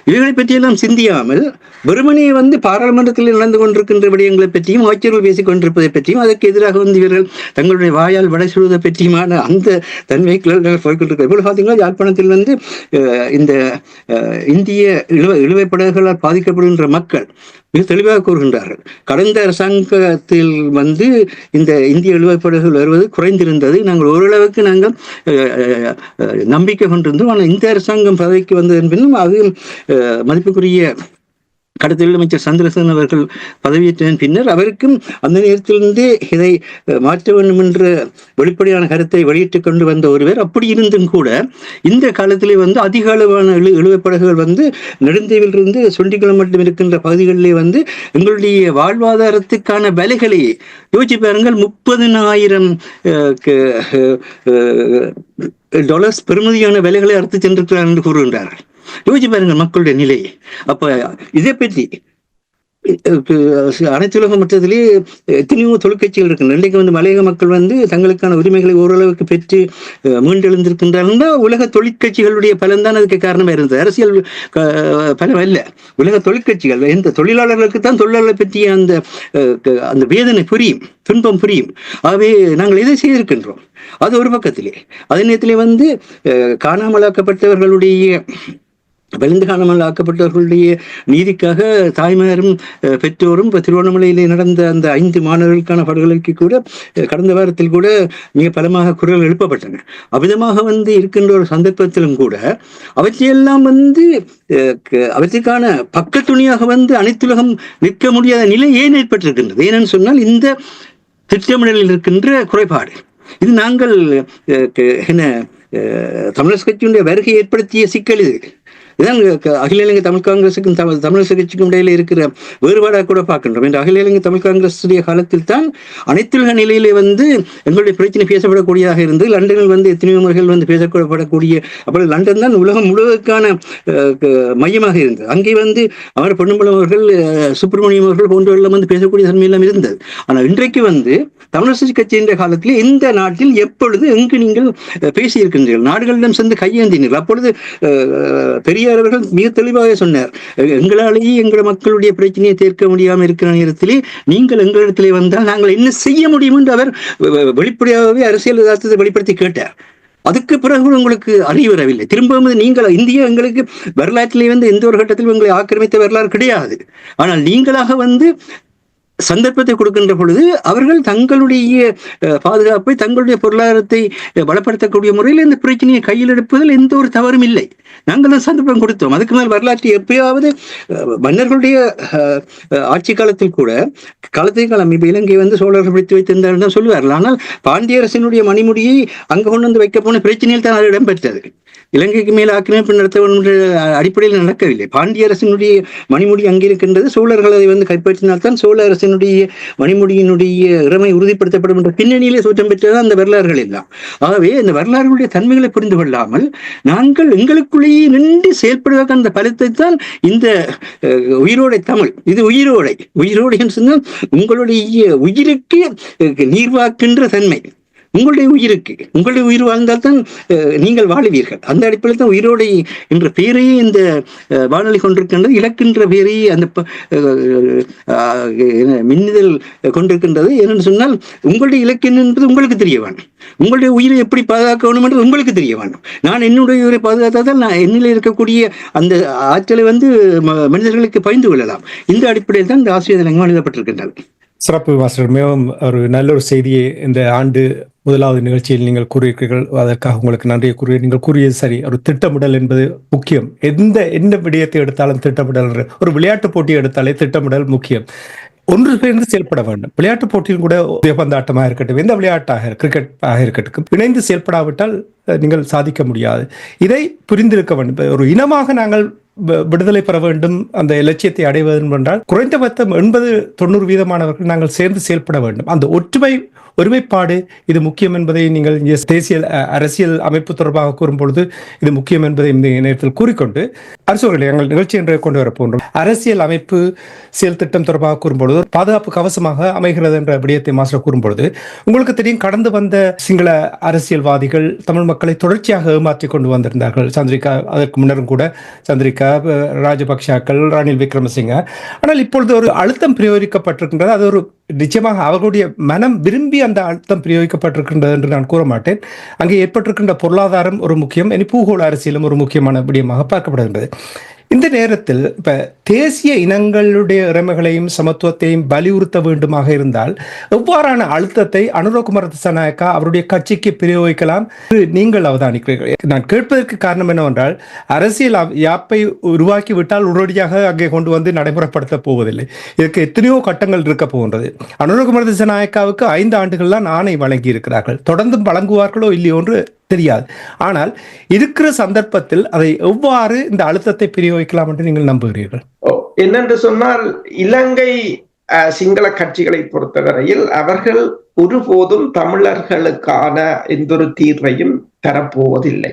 இவைகளை பற்றியெல்லாம் சிந்தியாமல் வெறுமனே பாராளுமன்றத்தில் நடந்து கொண்டிருக்கின்ற விடயங்களை பற்றியும் அமைச்சர்கள் பேசிக் கொண்டிருப்பதை பற்றியும் அதற்கு எதிராக இவர்கள் தங்களுடைய வாயால் வடை சுடுவதை பற்றியுமான அந்த தன்மைகள் போய்கொண்டிருக்கிறது. இப்போ பார்த்தீங்கன்னா யாழ்ப்பாணத்தில் இந்த இந்திய இழுவைப்படகுகளால் பாதிக்கப்படுகின்ற மக்கள் மிக தெளிவாக கூறுகின்றார்கள். கடந்த அரசாங்கத்தில் இந்த இந்திய இழுவைப்படகுகள் வருவது குறைந்திருந்தது, நாங்கள் ஓரளவுக்கு நம்பிக்கை கொண்டிருந்தோம். ஆனால் இந்த அரசாங்கம் பதவிக்கு வந்ததன் பின்னும் அது மதிப்புக்குரிய கடத்தொழில் அமைச்சர் சந்திரசேகரன் அவர்கள் பதவியேற்றதன் பின்னர் அவருக்கும் அந்த நேரத்திலிருந்தே இதை மாற்ற வேண்டும் என்ற வெளிப்படையான கருத்தை வெளியிட்டுக் கொண்டு வந்த ஒருவர். அப்படி இருந்தும் கூட இந்த காலத்திலே அதிக அளவான இழுவைப்படகுகள் நெடுந்தீவிலிருந்து சுண்டிக்குளம் மட்டும் இருக்கின்ற பகுதிகளிலே எங்களுடைய வாழ்வாதாரத்துக்கான விலைகளை யோசிச்சு பாருங்கள். $30,000 பெறுமதியான விலைகளை அறுத்து சென்றிருக்கிறார் என்று கூறுகின்றார்கள். யோசிச்சு பாருங்கள் மக்களுடைய நிலையை. அப்ப இதை பற்றி அனைத்துலக மட்டத்திலே எத்தனையோ தொழிற்கட்சிகள் இருக்கு. இன்றைக்கு மலையக மக்கள் தங்களுக்கான உரிமைகளை ஓரளவுக்கு பெற்று மீண்டெழுந்திருக்கின்றார்கள். உலக தொழிற்கட்சிகளுடைய பலன்தான் அதுக்கு காரணமாக இருந்தது, அரசியல் பலம் அல்ல. உலக தொழிற்கட்சிகள் எந்த தொழிலாளர்களுக்கு தான் தொழிலாளர்களை பற்றிய அந்த வேதனை புரியும், துன்பம் புரியும். ஆகவே நாங்கள் இதை செய்திருக்கின்றோம். அது ஒரு பக்கத்திலே. அதே நேரத்திலே காணாமலாக்கப்பட்டவர்களுடைய வலிந்து காணாமல் ஆக்கப்பட்டவர்களுடைய நீதிக்காக தாய்மாரும் பெற்றோரும் திருவண்ணாமலையிலே நடந்த அந்த 5 மாணவர்களுக்கான படுகொலைக்கு கூட கடந்த வாரத்தில் கூட மிக பலமாக குரல் எழுப்பப்பட்டன. அவ்விதமாக இருக்கின்ற ஒரு சந்தர்ப்பத்திலும் கூட அவற்றையெல்லாம் அவற்றுக்கான பக்கத்துணியாக அனைத்துலகம் நிற்க முடியாத நிலை ஏன் ஏற்பட்டிருக்கின்றது? ஏனென்று சொன்னால் இந்த திட்டமிடலில் இருக்கின்ற குறைபாடு. இது நாங்கள் தமிழர் கட்சியினுடைய வருகை ஏற்படுத்திய சிக்கல். இதுதான் அகில இலங்கை தமிழ் காங்கிரசுக்கும் தமிழரசு கட்சிக்கும் இடையில இருக்கிற வேறுபாடாக கூட பார்க்கின்றோம். இந்த அகில இலங்கை தமிழ் காங்கிரசுடைய காலத்தில் தான் அனைத்துலக நிலையிலே எங்களுடைய பிரச்சனை பேசப்படக்கூடியதாக இருந்து லண்டனில் எத்தனையோ முறைகள் பேசப்படக்கூடிய, அப்படி லண்டன் தான் உலகம் முழுவதற்கான மையமாக இருந்தது. அங்கே அவர் பொன்னம்பலம் அவர்கள், சுப்பிரமணியம் அவர்கள் போன்றவர்கள் பேசக்கூடிய தன்மையெல்லாம் இருந்தது. ஆனால் இன்றைக்கு தமிழரசு கட்சியின் காலத்தில் இந்த நாட்டில் எப்பொழுது எங்கு நீங்கள் பேசியிருக்கின்றீர்கள், நாடுகளிடம் சென்று கையேந்தினீர்கள். அப்பொழுது பெரிய அவர்கள் மிக தெளிவாக சொன்னார், எங்களாலேயே எங்கள் மக்களுடைய பிரச்சனையை தீர்க்க முடியாமல் இருக்கிற நேரத்திலே நீங்கள் எங்களிடத்திலே வந்தால் நாங்கள் என்ன செய்ய முடியும் என்று அவர் வெளிப்படையாகவே அரசியல் யதார்த்தத்தை வெளிப்படுத்தி கேட்டார். அதுக்கு பிறகு உங்களுக்கு அறிவு வரவில்லை. திரும்பவும் நீங்கள் இந்தியா எங்களுக்கு வரலாற்றிலே எந்த ஒரு கட்டத்திலும் எங்களை ஆக்கிரமித்த வரலாறு கிடையாது. ஆனால் நீங்களாக சந்தர்ப்பத்தை கொடுக்கின்ற பொழுது அவர்கள் தங்களுடைய பாதுகாப்பை, தங்களுடைய பொருளாதாரத்தை பலப்படுத்தக்கூடிய முறையில் இந்த பிரச்சனையை கையில் எடுப்பதில் எந்த ஒரு தவறும் இல்லை. நாங்கள் தான் சந்தர்ப்பம் கொடுத்தோம். அதுக்கு மேல் வரலாற்று எப்பயாவது மன்னர்களுடைய ஆட்சி காலத்தில் கூட காலம் இப்ப இலங்கை சோழர்கள் பிடித்து வைத்திருந்தார்கள் தான் சொல்லுவார்கள். ஆனால் பாண்டிய அரசினுடைய மணிமுடியை அங்கு கொண்டு வைக்க போன பிரச்சனையில் தான் அது இடம்பெற்றது. இலங்கைக்கு மேல் ஆக்கிரமிப்பு நடத்த வேண்டும் என்ற அடிப்படையில் நடக்கவில்லை. பாண்டிய அரசினுடைய மணிமுடி அங்கே இருக்கின்றது. சோழர்கள் அதை கைப்பற்றினால்தான் சோழ அரசினுடைய மணிமுடியினுடைய இறமை உறுதிப்படுத்தப்படும் என்ற பின்னணியிலே தோற்றம் பெற்றதான் அந்த வரலாறுகள் எல்லாம். ஆகவே இந்த வரலாறுகளுடைய தன்மைகளை புரிந்து கொள்ளாமல் நாங்கள் எங்களுக்குள்ளேயே நின்று செயல்படுவதற்கு அந்த பலத்தை தான் இந்த உயிரோடை தமிழ், இது உயிரோடை என்று சொன்னால் உங்களுடைய உயிருக்கு நீர்வாக்கின்ற தன்மை, உங்களுடைய உயிருக்கு. உங்களுடைய உயிர் வாழ்ந்தால்தான் நீங்கள் வாழுவீர்கள். அந்த அடிப்படையில் தான் உயிரோடு என்ற பெயரையே இந்த வானொலி கொண்டிருக்கின்றது. இலக்குன்ற பெயரையே அந்த மின்னிதழ் கொண்டிருக்கின்றது. ஏனென்று சொன்னால் உங்களுடைய இலக்கு என்பது உங்களுக்கு தெரிய வேண்டும். உங்களுடைய உயிரை எப்படி பாதுகாக்க வேண்டும் என்று உங்களுக்கு தெரிய வேண்டும். நான் என்னுடைய உயிரை பாதுகாத்தால் நான் என்னில் இருக்கக்கூடிய அந்த ஆற்றலை மனிதர்களுக்கு பகிர்ந்து கொள்ளலாம். இந்த அடிப்படையில் தான் இந்த ஆசிரியர் தினங்கள் எழுதப்பட்டிருக்கின்றது. சிறப்பு மாஸ்டர், மிகவும் ஒரு நல்ல ஒரு செய்தியை இந்த ஆண்டு முதலாவது நிகழ்ச்சியில் நீங்கள் கூறியிருக்கிறீர்கள். அதற்காக உங்களுக்கு நன்றியை கூறிய நீங்கள் கூறியது சரி. ஒரு திட்டமிடல் என்பது முக்கியம். என்ன விடயத்தை எடுத்தாலும் திட்டமிடல். ஒரு விளையாட்டு போட்டியை எடுத்தாலே திட்டமிடல் முக்கியம். ஒன்று சேர்ந்து செயல்பட வேண்டும். விளையாட்டு போட்டியில் கூட பந்தாட்டமாக இருக்கட்டும், எந்த விளையாட்டாக கிரிக்கெட்டாக இருக்கட்டும், இணைந்து செயல்படாவிட்டால் நீங்கள் சாதிக்க முடியாது. இதை புரிந்திருக்க வேண்டும். ஒரு இனமாக நாங்கள் விடுதலை பெற வேண்டும், அந்த இலட்சியத்தை அடைவது என்றால் குறைந்தபட்சம் 80-90% நாங்கள் சேர்ந்து செயல்பட வேண்டும். அந்த ஒருமைப்பாடு இது முக்கியம் என்பதை நீங்கள் தேசிய அரசியல் அமைப்பு தொடர்பாக கூறும்பொழுது இது முக்கியம் என்பதை இந்த நேரத்தில் கூறிக்கொண்டு அரசுகளை எங்கள் நிகழ்ச்சி என்று கொண்டு வர போன்றோம். அரசியல் அமைப்பு செயல் திட்டம் தொடர்பாக கூறும்பொழுது பாதுகாப்பு கவசமாக அமைகிறது என்ற விடயத்தை மாஸ்டர் கூறும்பொழுது உங்களுக்கு தெரியும், கடந்து வந்த சிங்கள அரசியல்வாதிகள் தமிழ் மக்களை தொடர்ச்சியாக ஏமாற்றிக் கொண்டு வந்திருந்தார்கள். சந்திரிகா, அதற்கு முன்னரும் கூட சந்திரிகா, ராஜபக்சாக்கள், ரணில் விக்ரமசிங்க. ஆனால் இப்பொழுது ஒரு அழுத்தம் பிரயோகிக்கப்பட்டிருக்கின்றது. அது ஒரு நிச்சயமாக அவர்களுடைய மனம் விரும்பி அந்த அழுத்தம் பிரயோகிக்கப்பட்டிருக்கின்றது என்று நான் கூற மாட்டேன். அங்கே ஏற்பட்டிருக்கின்ற பொருளாதாரம் ஒரு முக்கியம், இனி பூகோள அரசியலும் ஒரு முக்கியமான விடயமாக பார்க்கப்படுகின்றது. இந்த நேரத்தில் இப்ப தேசிய இனங்களுடைய உரிமைகளையும் சமத்துவத்தையும் வலியுறுத்த வேண்டுமாக இருந்தால் எவ்வாறான அழுத்தத்தை அனுரகுமார திசாநாயக்கா அவருடைய கட்சிக்கு பிரயோகிக்கலாம் நீங்கள் அவதானிக்கிறீர்கள்? நான் கேட்பதற்கு காரணம் என்னவென்றால், அரசியல் யாப்பை உருவாக்கி விட்டால் உடனடியாக அங்கே கொண்டு வந்து நடைமுறைப்படுத்த போவதில்லை. இதற்கு எத்தனையோ கட்டங்கள் இருக்க போகின்றது. அனுரகுமார திசாநாயக்காவுக்கு 5 ஆண்டுகள் தான் ஆணை வழங்கி இருக்கிறார்கள். தொடர்ந்தும் வழங்குவார்களோ இல்லையோ என்று தெரியாது. ஆனால் இருக்கிற சந்தர்ப்பத்தில் அதை எவ்வாறு இந்த அழுத்தத்தை பிரயோகிக்கலாம் என்று நீங்கள் நம்புகிறீர்கள்? என்னென்று சொன்னால், இலங்கை சிங்கள கட்சிகளை பொறுத்தவரையில் அவர்கள் ஒருபோதும் தமிழர்களுக்கான எந்த ஒரு தீர்வையும் தரப்போவதில்லை.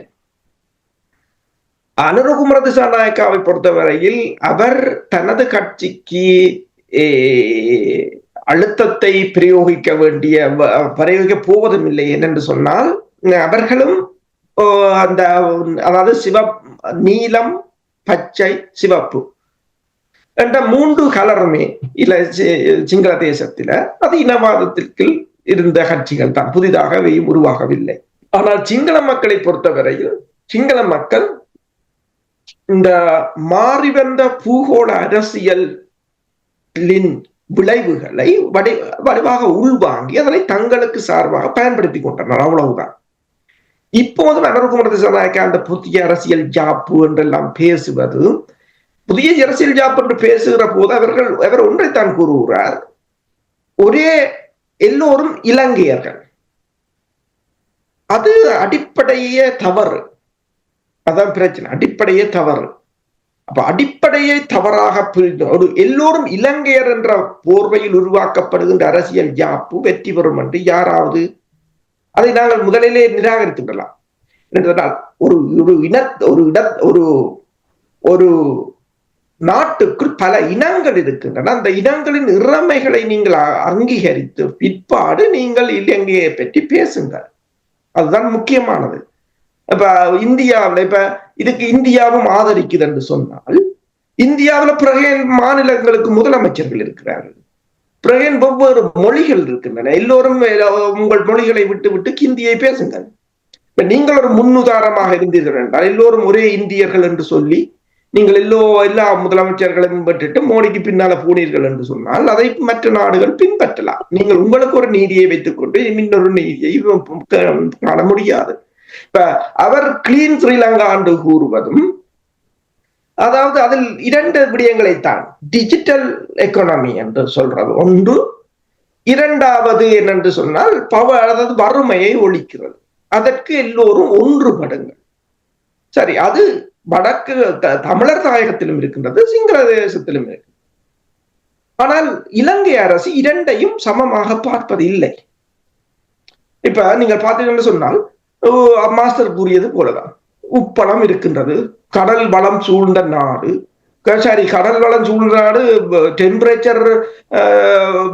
அனுரகுமார திசாநாயக்காவை பொறுத்தவரையில் அவர் தனது கட்சிக்கு அழுத்தத்தை பிரயோகிக்க போவதும் இல்லை. என்னென்று சொன்னால், அவர்களும் அந்த அதாவது நீலம், பச்சை, சிவப்பு என்ற 3 கலருமே இல்ல சிங்கள தேசத்தில அது இனவாதத்திற்கு இருந்த கட்சிகள் தான், புதிதாக உருவாகவில்லை. ஆனால் சிங்கள மக்களை பொறுத்தவரையில் சிங்கள மக்கள் இந்த மாறிவந்த பூகோள அரசியலின் விளைவுகளை வடிவாக உள்வாங்கி அதனை தங்களுக்கு சார்பாக பயன்படுத்தி கொண்டனர். அவ்வளவுதான். இப்போதும் அனுரகுமார திசாநாயக்கா அந்த புதிய அரசியல் ஜாப்பு என்றெல்லாம் பேசுவது, புதிய அரசியல் ஜாப்பு என்று பேசுகிற போது அவர் ஒன்றைத்தான் கூறுகிறார், எல்லோரும் இலங்கையர்கள். அது அடிப்படையே தவறு. அதான் பிரச்சனை, அடிப்படையே தவறு. அப்ப அடிப்படையை தவறாக ஒரு எல்லோரும் இலங்கையர் என்ற போர்வையில் உருவாக்கப்படுகின்ற அரசியல் ஜாப்பு வெற்றி பெறும் என்று யாராவது அதை நாங்கள் முதலிலே நிராகரித்து விடலாம். ஒரு நாட்டுக்குள் பல இனங்கள் இருக்கின்றன. அந்த இனங்களின் இறமைகளை நீங்கள் அங்கீகரித்து பிற்பாடு நீங்கள் இலங்கையை பற்றி பேசுங்கள். அதுதான் முக்கியமானது. இப்ப இந்தியாவில் இதுக்கு இந்தியாவும் ஆதரிக்குது என்று சொன்னால், இந்தியாவில் பிறகு மாநிலங்களுக்கு முதலமைச்சர்கள் இருக்கிறார்கள், பிறகு வெவ்வேறு மொழிகள் இருக்கின்றன. எல்லோரும் உங்கள் மொழிகளை விட்டு ஹிந்தியை பேசுங்கள். இப்ப நீங்கள் ஒரு முன்னுதாரணமாக இருந்தீர்கள் என்றால், எல்லோரும் ஒரே இந்தியர்கள் என்று சொல்லி நீங்கள் எல்லா முதலமைச்சர்களையும் விட்டுட்டு மோடிக்கு பின்னால போனீர்கள் என்று சொன்னால் அதை மற்ற நாடுகள் பின்பற்றலாம். நீங்கள் உங்களுக்கு ஒரு நீதியை வைத்துக் கொண்டு இன்னொரு நீதியை காண முடியாது. இப்ப அவர் கிளீன் ஸ்ரீலங்கா என்று கூறுவதும், அதாவது அதில் 2 விடயங்களைத்தான், டிஜிட்டல் எக்கானமி என்று சொல்றது ஒன்று, இரண்டாவது என்னென்று சொன்னால் அதாவது வறுமையை ஒழிக்கிறது. அதற்கு எல்லோரும் ஒன்றுபடுங்கள். சரி, அது வடக்கு தமிழர் தாயகத்திலும் இருக்கின்றது, சிங்கள தேசத்திலும் இருக்கு. ஆனால் இலங்கை அரசு 2ஐயும் சமமாக பார்ப்பது இல்லை. இப்ப நீங்கள் பார்த்தீங்கன்னு சொன்னால், மாஸ்டர் கூறியது போலதான், உப்பளம் இருக்கின்றது, கடல் வளம் சூழ்ந்த நாடு, சரி, கடல் வளம் சூழ்நாடு, டெம்பரேச்சர்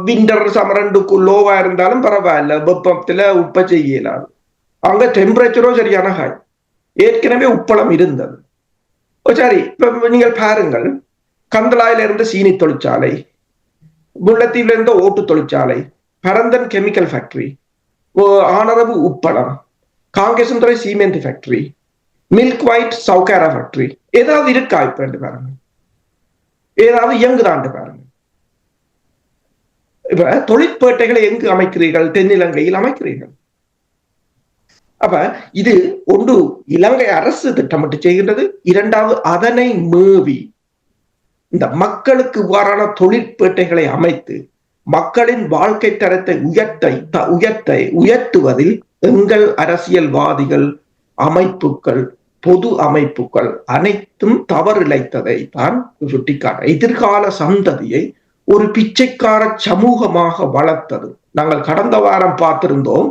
விண்டர் சமரண்டுக்கு லோவா இருந்தாலும் பரவாயில்ல, வெப்பத்துல உப்ப செய்யலாது. அங்க டெம்பரேச்சரோ சரியான ஹாய், ஏற்கனவே உப்பளம் இருந்தது. சரி, இப்ப நீங்கள் பாருங்கள், கந்தளாயில இருந்து சீனி தொழிற்சாலை, முல்லைத்தீவுல இருந்த ஓட்டு தொழிற்சாலை, பரந்தன் கெமிக்கல் ஃபேக்டரி, ஆனரவு உப்பளம், Kankesanthurai cement factory, milk white சவுகாரா ஃபேக்டரி, ஏதாவது இருக்கா இப்ப பாருங்க, ஏதாவது இயங்குதாண்டு பாருங்க. இப்ப தொழிற்பேட்டைகளை எங்கு அமைக்கிறீர்கள்? தென்னிலங்கையில் அமைக்கிறீர்கள். அப்ப இது ஒன்று இலங்கை அரசு திட்டமிட்டு செய்கின்றது. இரண்டாவது, அதனை மீறி இந்த மக்களுக்கு இவ்வாறான தொழிற்பேட்டைகளை அமைத்து மக்களின் வாழ்க்கை தரத்தை உயர்த்துவதில் எங்கள் அரசியல்வாதிகள், அமைப்புகள், பொது அமைப்புகள் அனைத்தும் தவறிழைத்ததை தான் சுட்டிக்காட்ட, எதிர்கால சந்ததியை ஒரு பிச்சைக்கார சமூகமாக வளர்த்தது. நாங்கள் கடந்த வாரம் பார்த்திருந்தோம்.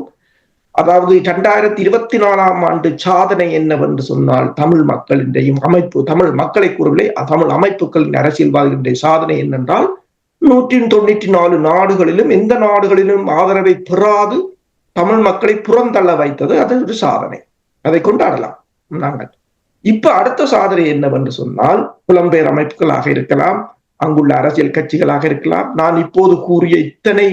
அதாவது 2024 ஆண்டு சாதனை என்னவென்று சொன்னால், தமிழ் மக்களின் அமைப்பு, தமிழ் மக்களை கூறவில்லை, தமிழ் அமைப்புகளின் அரசியல்வாதிகளுடைய சாதனை என்னென்றால், 194 நாடுகளிலும் எந்த நாடுகளிலும் ஆதரவை பெறாது தமிழ் மக்களை புறந்தள்ள வைத்தது. அது ஒரு சாதனை, அதை கொண்டாடலாம் நாங்கள். இப்ப அடுத்த சாதனை என்னவென்று சொன்னால், புலம்பெயர் அமைப்புகளாக இருக்கலாம், அங்குள்ள அரசியல் கட்சிகளாக இருக்கலாம். நான் இப்போது கூறிய இத்தனை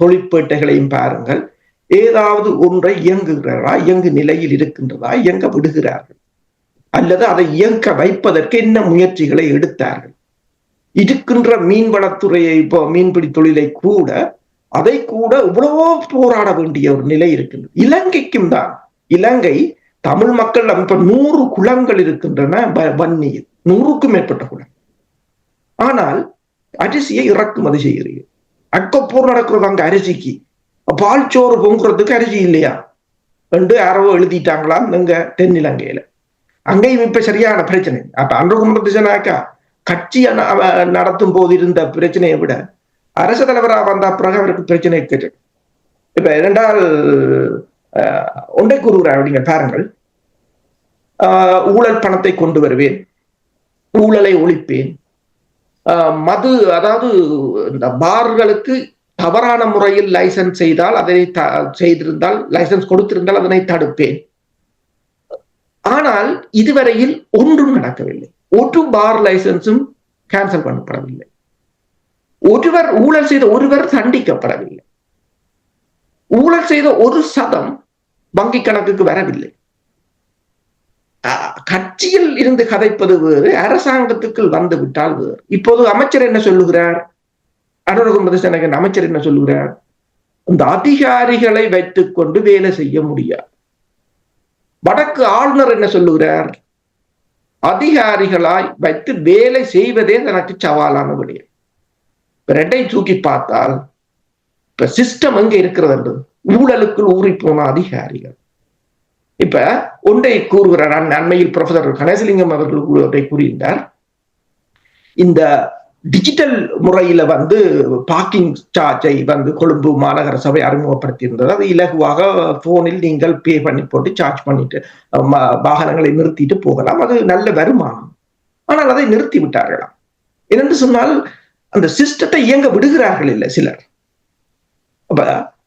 தொழிற்பேட்டைகளையும் பாருங்கள், ஏதாவது ஒன்றை இயங்குகிறாரா, இயங்கு நிலையில் இருக்கின்றதா, இயங்க விடுகிறார்கள், அல்லது அதை இயங்க வைப்பதற்கு என்ன முயற்சிகளை எடுத்தார்கள்? இருக்கின்ற மீன்வளத்துறையை, இப்போ மீன்பிடி தொழிலை கூட, அதை கூட இவ்வளவோ போராட வேண்டிய ஒரு நிலை இருக்கின்றது. இலங்கைக்கும் தான், இலங்கை தமிழ் மக்கள் இப்ப 100 குளங்கள் இருக்கின்றன, வன்னியில் 100க்கும் மேற்பட்ட குளம். ஆனால் அரிசியை இறக்குமதி செய்கிறீர்கள். அக்கப்போர் நடக்கிறது அங்க அரிசிக்கு. பால் சோறு பொங்குறதுக்கு அரிசி இல்லையா என்று யாரோ எழுதிட்டாங்களாம் எங்க தென்னிலங்கையில. அங்கேயும் இப்ப சரியான பிரச்சனை. அப்ப அன்றுகும்பத்திசனாக்கா கட்சி நடத்தும் போது இருந்த பிரச்சனையை விட அரசு தலைவராக வந்த பிறகு அவருக்கு பிரச்சனை கேட்டு. இப்ப இரண்டால் ஒன்றை கூறுகிறார் அப்படிங்க பாருங்கள். ஊழல் பணத்தை கொண்டு வருவேன், ஊழலை ஒழிப்பேன், மது, அதாவது இந்த பார்களுக்கு தவறான முறையில் லைசன்ஸ் செய்தால், அதனை செய்திருந்தால், லைசன்ஸ் கொடுத்திருந்தால் அதனை தடுப்பேன். ஆனால் இதுவரையில் ஒன்றும் நடக்கவில்லை. ஒரு பார் லைசன்ஸும் கேன்சல் பண்ணப்படவில்லை. ஊழல் செய்த ஒருவர் தண்டிக்கப்படவில்லை. ஊழல் செய்த ஒரு சதம் வங்கி கணக்குக்கு வரவில்லை. கட்சியில் இருந்து கதைப்பது வேறு, அரசாங்கத்துக்குள் வந்து விட்டால் வேறு. இப்போது அமைச்சர் என்ன சொல்லுகிறார்? அனுரகும்பதிசனகன் அமைச்சர் என்ன சொல்லுகிறார்? இந்த அதிகாரிகளை வைத்துக் கொண்டு வேலை செய்ய முடியாது. வடக்கு ஆளுநர் என்ன சொல்லுகிறார்? அதிகாரிகளாய் வைத்து வேலை செய்வதே தனக்கு சவாலான விடயம். ரெட்டை தூக்கி பார்த்தால் இப்ப சிஸ்டம் எங்க இருக்கிறது? ஊழலுக்குள் ஊறி போன அதிகாரிகள். இப்ப ஒன்றை கூறுகிறார், அண்மையில் ப்ரொஃபசர் கணேசலிங்கம் அவர்கள் கூறியிருந்தார். இந்த டிஜிட்டல் முறையில பார்க்கிங் சார்ஜை கொழும்பு மாநகர சபை அறிமுகப்படுத்தி இருந்தது. அது இலகுவாக போனில் நீங்கள் பே பண்ணி போட்டு சார்ஜ் பண்ணிட்டு வாகனங்களை நிறுத்திட்டு போகலாம். அது நல்ல வருமானம். ஆனால் அதை நிறுத்தி விட்டார்களாம். என்னென்று சொன்னால், அந்த சிஸ்டத்தை இயங்க விடுகிறார்கள் இல்லை சிலர்.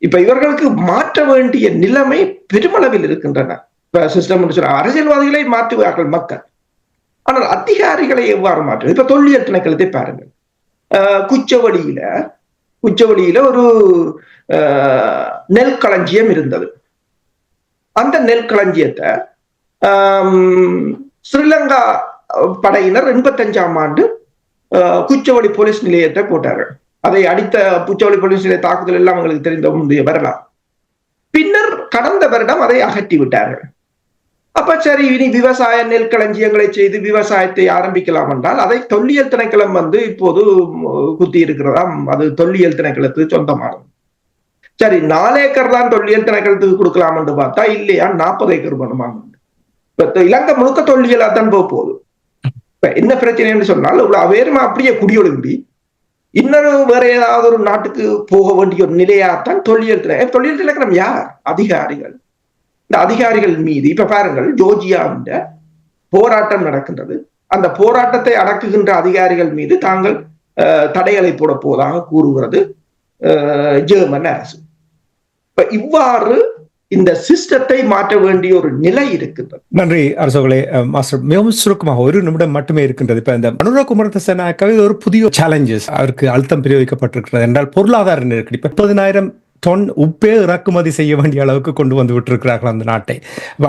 இப்ப இவர்களுக்கு மாற்ற வேண்டிய நிலைமை பெருமளவில் இருக்கின்றன. இப்ப சிஸ்டம் அரசியல்வாதிகளை மாற்றுவார்கள் மக்கள், ஆனால் அதிகாரிகளை எவ்வாறு மாற்று? இப்ப தொல்லியல் திணைக்களத்தை பாருங்கள். குச்சவெளியில ஒரு நெல் களஞ்சியம் இருந்தது. அந்த நெல் களஞ்சியத்தை ஸ்ரீலங்கா படையினர் 85ஆம் ஆண்டு குச்சவெளி போலீஸ் நிலையத்தை போட்டார்கள். அதை அடித்த குச்சவெளி போலீஸ் நிலைய தாக்குதல் எல்லாம் அவங்களுக்கு தெரிந்த முந்தைய வரலாம். பின்னர் கடந்த வருடம் அதை அகற்றி விட்டார்கள். அப்ப சரி, இனி விவசாய நெல் களஞ்சியங்களை செய்து விவசாயத்தை ஆரம்பிக்கலாம் என்றால், அதை தொல்லியல் திணைக்களம் இப்போது குத்தி இருக்கிறதாம். அது தொல்லியல் திணைக்களத்துக்கு சொந்தமானது. சரி, 4 ஏக்கர் தான் தொல்லியல் திணைக்களத்துக்கு கொடுக்கலாம் என்று பார்த்தா, இல்லையா 40 ஏக்கர் வேணுமா? இப்ப இலங்கை முழுக்க தொல்லியலா தான் போகுது. இப்ப என்ன பிரச்சனைன்னு சொன்னால், வேறுமா அப்படியே குடியொழும்பி இன்னொரு வேற ஏதாவது ஒரு நாட்டுக்கு போக வேண்டிய ஒரு நிலையாத்தான் தொல்லியல் திணைக்களம். யார்? அதிகாரிகள். இந்த அதிகாரிகள் மீது இப்ப பாருங்கள், ஜோர்ஜியாவின் போராட்டம் நடக்கின்றது. அந்த போராட்டத்தை அடக்குகின்ற அதிகாரிகள் மீது தாங்கள் தடைகளை போட போவதாக கூறுகிறது ஜெர்மன் அரசு. இப்ப இவ்வாறு இந்த சிஸ்டத்தை மாற்ற வேண்டிய ஒரு நிலை இருக்கின்றது. நன்றி அரசோகளே. மாஸ்டர், மிகவும் சுருக்கமாக 1 நிமிடம் மட்டுமே இருக்கின்றது. இப்ப இந்த அனுராக் குமாரதிசநாயக்கவே ஒரு புதிய சேலஞ்சஸ், அவருக்கு அழுத்தம் பிரயோகிக்கப்பட்டிருக்கிறது என்றால் பொருளாதார நெருக்கடி. 30,000 தொன் உப்பே இறக்குமதி செய்ய வேண்டிய அளவுக்கு கொண்டு வந்து விட்டிருக்கிறார்கள் அந்த நாட்டை.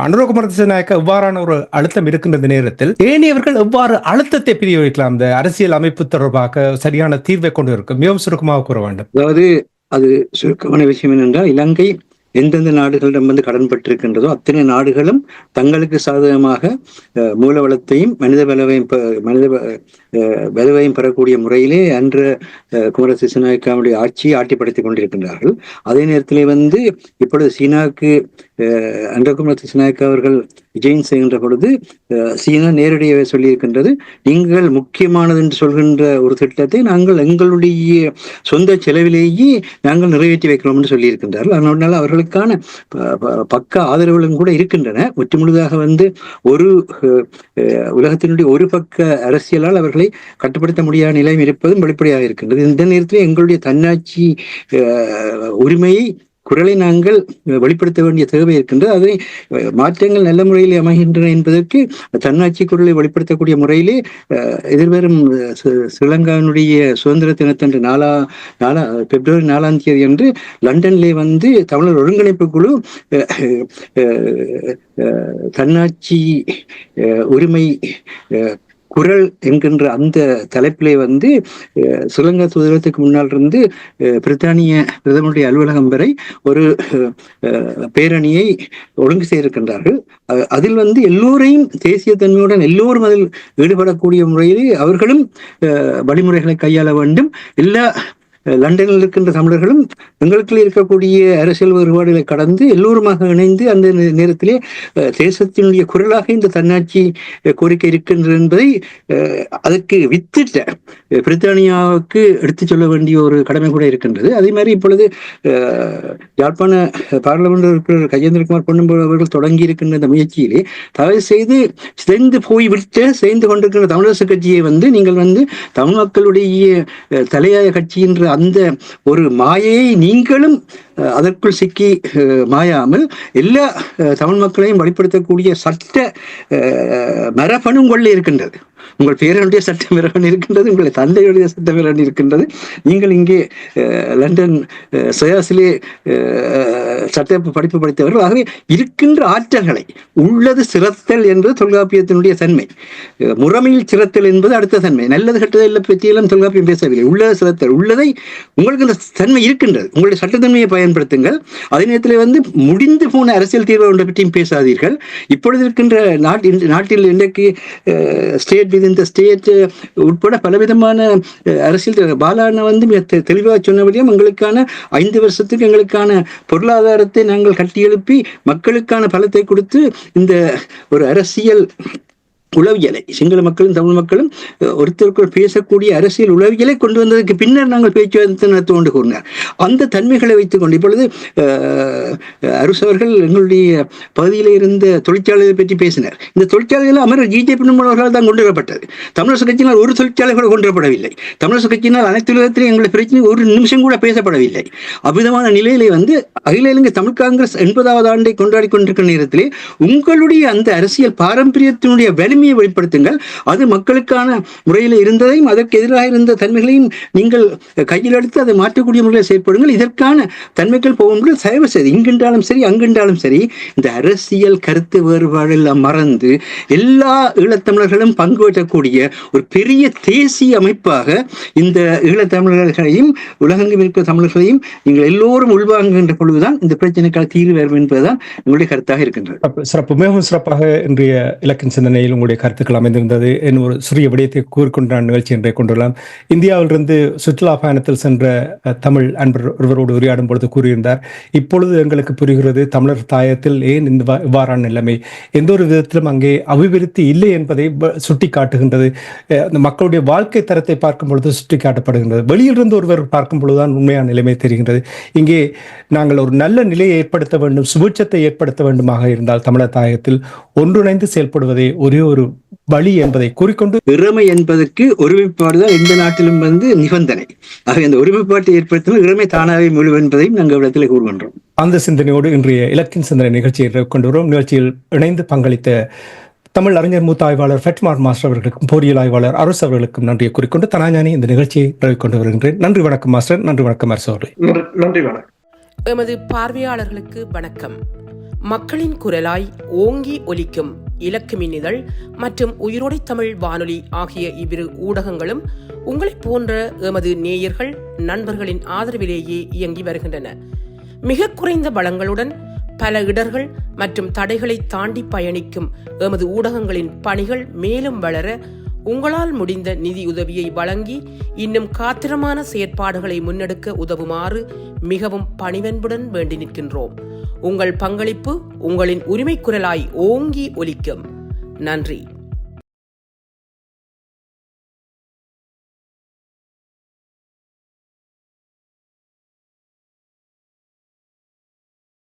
அனுராக் குமாரதிசநாயக்க இவ்வாறான ஒரு அழுத்தம் இருக்கின்ற நேரத்தில் ஏனையவர்கள் எவ்வாறு அழுத்தத்தை பிரயோகிக்கலாம்? இந்த அரசியல் அமைப்பு தொடர்பாக சரியான தீர்வை கொண்டு இருக்கும். மிகவும் சுருக்கமாக கூற வேண்டும். அதாவது அது சுருக்கமான விஷயம் என்னென்றால், இலங்கை எந்தெந்த நாடுகளிடம் கடன் பட்டிருக்கின்றதோ அத்தனை நாடுகளும் தங்களுக்கு சாதகமாக மூலவளத்தையும் மனித வலுவையும் பெறக்கூடிய முறையிலே அன்று குமாரதிசநாயக்காவுடைய ஆட்சியை ஆட்டிப்படுத்திக் கொண்டிருக்கின்றார்கள். அதே நேரத்திலே இப்பொழுது சீனாவுக்கு அனுராக் குமாரதிசநாயக்கா அவர்கள் விஜயம் செய்கின்ற பொழுது சீனா நேரடியாக சொல்லியிருக்கின்றது, நீங்கள் முக்கியமானது என்று சொல்கின்ற ஒரு திட்டத்தை நாங்கள் எங்களுடைய சொந்த செலவிலேயே நாங்கள் நிறைவேற்றி வைக்கிறோம் என்று சொல்லியிருக்கின்றார்கள். அதனால அவர்களுக்கான பக்க ஆதரவுகளும் கூட இருக்கின்றன. முற்றுமுழுதாக ஒரு உலகத்தினுடைய ஒரு பக்க அரசியலால் அவர்களை கட்டுப்படுத்த முடியாத நிலையும் இருப்பதும் வெளிப்படையாக இருக்கின்றது. இந்த நேரத்தில் எங்களுடைய தன்னாட்சி உரிமையை குரலை நாங்கள் வெளிப்படுத்த வேண்டிய தேவை இருக்கின்றது. அதை மாற்றங்கள் நல்ல முறையில் அமைகின்றன என்பதற்கு தன்னாட்சி குரலை வெளிப்படுத்தக்கூடிய முறையிலே எதிர்வரும் ஸ்ரீலங்காவினுடைய சுதந்திர தினத்தன்று பிப்ரவரி 4 அன்று லண்டனிலே தமிழர் ஒருங்கிணைப்பு குழு தன்னாட்சி உரிமை குரல் என்கின்ற அந்த தலைப்பிலே ஸ்ரீலங்கா தூதரகத்துக்கு முன்னால் இருந்து பிரித்தானிய பிரதமருடைய அலுவலகம் வரை ஒரு பேரணியை ஒழுங்கு செய்திருக்கின்றார்கள். அதில் எல்லோரையும் தேசிய தன்மையுடன் எல்லோரும் அதில் ஈடுபடக்கூடிய முறையிலே அவர்களும் வழிமுறைகளை கையாள வேண்டும். எல்லா லண்டனில் இருக்கின்ற தமிழர்களும் எங்களுக்குள்ளே இருக்கக்கூடிய அரசியல் வேறுபாடுகளை கடந்து எல்லோருமாக இணைந்து அந்த நேரத்திலே தேசத்தினுடைய குரலாக இந்த தன்னாட்சி கோரிக்கை இருக்கின்றது என்பதை அதற்கு வித்திட்ட பிரித்தானியாவுக்கு எடுத்துச் சொல்ல வேண்டிய ஒரு கடமை கூட இருக்கின்றது. அதே மாதிரி இப்பொழுது யாழ்ப்பாண பாராளுமன்ற உறுப்பினர் கஜேந்திரகுமார் பொன்னம்பலம் அவர்கள் தொடங்கி இருக்கின்ற இந்த முயற்சியிலே தயவு செய்து சிதைந்து செய்து கொண்டிருக்கின்ற தமிழரசு கட்சியை நீங்கள் தமிழ் மக்களுடைய தலையாய கட்சி என்ற அந்த ஒரு மாயையை நீங்களும் அதற்குள் சிக்கி மாயாமல் எல்லா தமிழ் மக்களையும் வழிப்படுத்தக்கூடிய சட்ட மரபணு உங்களில் இருக்கின்றது. உங்கள் பேரனுடைய சட்ட மரபணு இருக்கின்றது, உங்களுடைய தந்தையுடைய சட்ட மரபணு இருக்கின்றது. நீங்கள் இங்கே லண்டன் சயாசிலே சட்ட படிப்பு படித்தவர்கள். ஆகவே இருக்கின்ற ஆற்றல்களை உள்ளது சிறத்தல் என்பது தொல்காப்பியத்தினுடைய தன்மை. முறைமையில் சிறத்தல் என்பது அடுத்த தன்மை. நல்லது கெட்டதை பற்றியெல்லாம் தொல்காப்பியம் பேசவில்லை. உள்ளது சிறத்தல், உள்ளதை உங்களுக்கு அந்த தன்மை இருக்கின்றது, உங்களுடைய சட்டத்தன்மையை பயன்படுத்துங்கள். அதே நேரத்தில் முடிந்து போன அரசியல் தீர்வு ஒன்றை பற்றியும் பேசாதீர்கள். இப்பொழுது இருக்கின்ற நாட்டில் இன்றைக்கு ஸ்டேட் வித் இந்த ஸ்டேட் உட்பட பலவிதமான அரசியல் பாலான மிக தெளிவாக சொன்னபடியும் எங்களுக்கான 5 வருஷத்துக்கு எங்களுக்கான பொருளாதாரத்தை நாங்கள் கட்டியெழுப்பி மக்களுக்கான பலத்தை கொடுத்து இந்த ஒரு அரசியல் உளவியலை சிங்கள மக்களும் தமிழ் மக்களும் ஒருத்தருக்குள் பேசக்கூடிய அரசியல் உளவியலை கொண்டு வந்ததற்கு பின்னர் நாங்கள் பேச்சுவார்த்தை நடத்தி கொண்டு கூறினார். அந்த தன்மைகளை வைத்துக் கொண்டு இப்பொழுது அரசு அவர்கள் எங்களுடைய பகுதியில் இருந்த தொழிற்சாலைகளை பற்றி பேசினார். இந்த தொழிற்சாலைகள் அமரர் ஜிஜே பொன்னம்பலம் தான் கொண்டு வரப்பட்டது. தமிழரசு கட்சியினால் ஒரு தொழிற்சாலை கூட கொண்டு வரப்படவில்லை. தமிழரசு கட்சியினால் அனைத்து உலகத்திலும் எங்களுடைய பிரச்சனை ஒரு நிமிஷம் கூட பேசப்படவில்லை. அவ்விதமான நிலையிலே அகில இலங்கை தமிழ் காங்கிரஸ் 80வது ஆண்டை கொண்டாடி கொண்டிருக்கிற நேரத்திலே உங்களுடைய அந்த அரசியல் பாரம்பரியத்தினுடைய வலிமையை வெளிப்படுத்துங்கள். அது மக்களுக்கான முறையில் இருந்ததையும் அதற்கு எதிராக இருந்த தன்மைகளையும் நீங்கள் கையில் எடுத்து அதை மாற்றக்கூடிய முறையில் செயற்படுங்கள். இதற்கான தன்மைகள் போகும்போது தயவு செய்து இங்கென்றாலும் சரி அங்கென்றாலும் சரி இந்த அரசியல் கருத்து வேறுபாடு எல்லாம் மறந்து எல்லா ஈழத்தமிழர்களும் பங்கு பெற்றக்கூடிய ஒரு பெரிய தேசிய அமைப்பாக இந்த ஈழத்தமிழர்களையும் உலகெங்கும் இருக்கிற தமிழர்களையும் நீங்கள் எல்லோரும் உள்வாங்குகின்ற பொழுதுதான் இந்த பிரச்சனைக்கான தீர்வு வரும் என்பதுதான் உங்களுடைய கருத்தாக இருக்கின்றது. சிறப்பு, மிகவும் சிறப்பாக இன்றைய இலக்கின் சிந்தனையில் உங்களுடைய கருத்துக்கள் அமைந்திருந்தது. என்ன ஒரு சிறிய விடயத்தை கூறிக்கொண்ட நிகழ்ச்சி என்றே கொண்டுள்ளலாம். இந்தியாவிலிருந்து சுற்றுலா பயணத்தில் சென்ற தமிழ் அன்பர் ஒருவரோடு உரையாடும் பொழுது கூறியிருந்தார், இப்பொழுது எங்களுக்கு புரிகிறது தமிழர் தாயத்தில் ஏன் இவ்வாறான நிலைமை, எந்த ஒரு விதத்திலும் அங்கே அபிவிருத்தி இல்லை என்பதை சுட்டி காட்டுகின்றது. அந்த மக்களுடைய வாழ்க்கை தரத்தை பார்க்கும் பொழுது சுட்டி காட்டப்படுகின்றது. வெளியிலிருந்து ஒருவர் பார்க்கும் பொழுதுதான் உண்மையான நிலைமை தெரிகின்றது. இங்கே நாங்கள் ஒரு நல்ல நிலையை ஏற்படுத்த வேண்டும், சுபிட்சத்தை ஏற்படுத்த வேண்டுமாக இருந்தால் தமிழர் தாயத்தில் ஒன்றிணைந்து செயல்படுவதே ஒரே ஒரு ஒரு வழி என்பதை கூறிக்கொண்டு இறைமை என்பதற்கு ஒருமைப்பாடுதான் எந்த நாட்டிலும் நிபந்தனை. ஆக இந்த ஒருமைப்பாட்டை ஏற்படுத்தினால் இறைமை தானாகவே முழு என்பதையும் நாங்கள் இடத்துல கூறுகின்றோம். அந்த சிந்தனையோடு இன்றைய இலக்கின் சிந்தனை நிகழ்ச்சியை கொண்டு வரும். நிகழ்ச்சியில் இணைந்து பங்களித்த தமிழ் அறிஞர் மூத்த ஆய்வாளர் ஃபெட்மார் மாஸ்டர் அவர்களுக்கும் பொறியியல் ஆய்வாளர் அரசு அவர்களுக்கும் நன்றியை கூறிக்கொண்டு தனாஞானி இந்த நிகழ்ச்சியை கொண்டு வருகின்றேன். நன்றி வணக்கம் மாஸ்டர். நன்றி வணக்கம் அரசு அவர்களே. நன்றி வணக்கம். எமது பார்வையாளர்களுக்கு வணக்கம். மக்களின் குரலாய் ஓங்கி ஒலிக்கும் இலக்கு மின்னிதழ் மற்றும் உயிரோடை தமிழ் வானொலி ஆகிய இவ்விரு ஊடகங்களும் உங்களைப் போன்ற எமது நேயர்கள் நண்பர்களின் ஆதரவிலேயே இயங்கி வருகின்றன. மிக குறைந்த வளங்களுடன் பல இடர்கள் மற்றும் தடைகளை தாண்டி பயணிக்கும் எமது ஊடகங்களின் பணிகள் மேலும் வளர உங்களால் முடிந்த நிதி உதவியை வழங்கி இன்னும் காத்திரமான செயற்பாடுகளை முன்னெடுக்க உதவுமாறு மிகவும் பணிவன்புடன் வேண்டி நிற்கின்றோம். உங்கள் பங்களிப்பு உங்களின் உரிமை குரலாய் ஓங்கி ஒலிக்கும். நன்றி.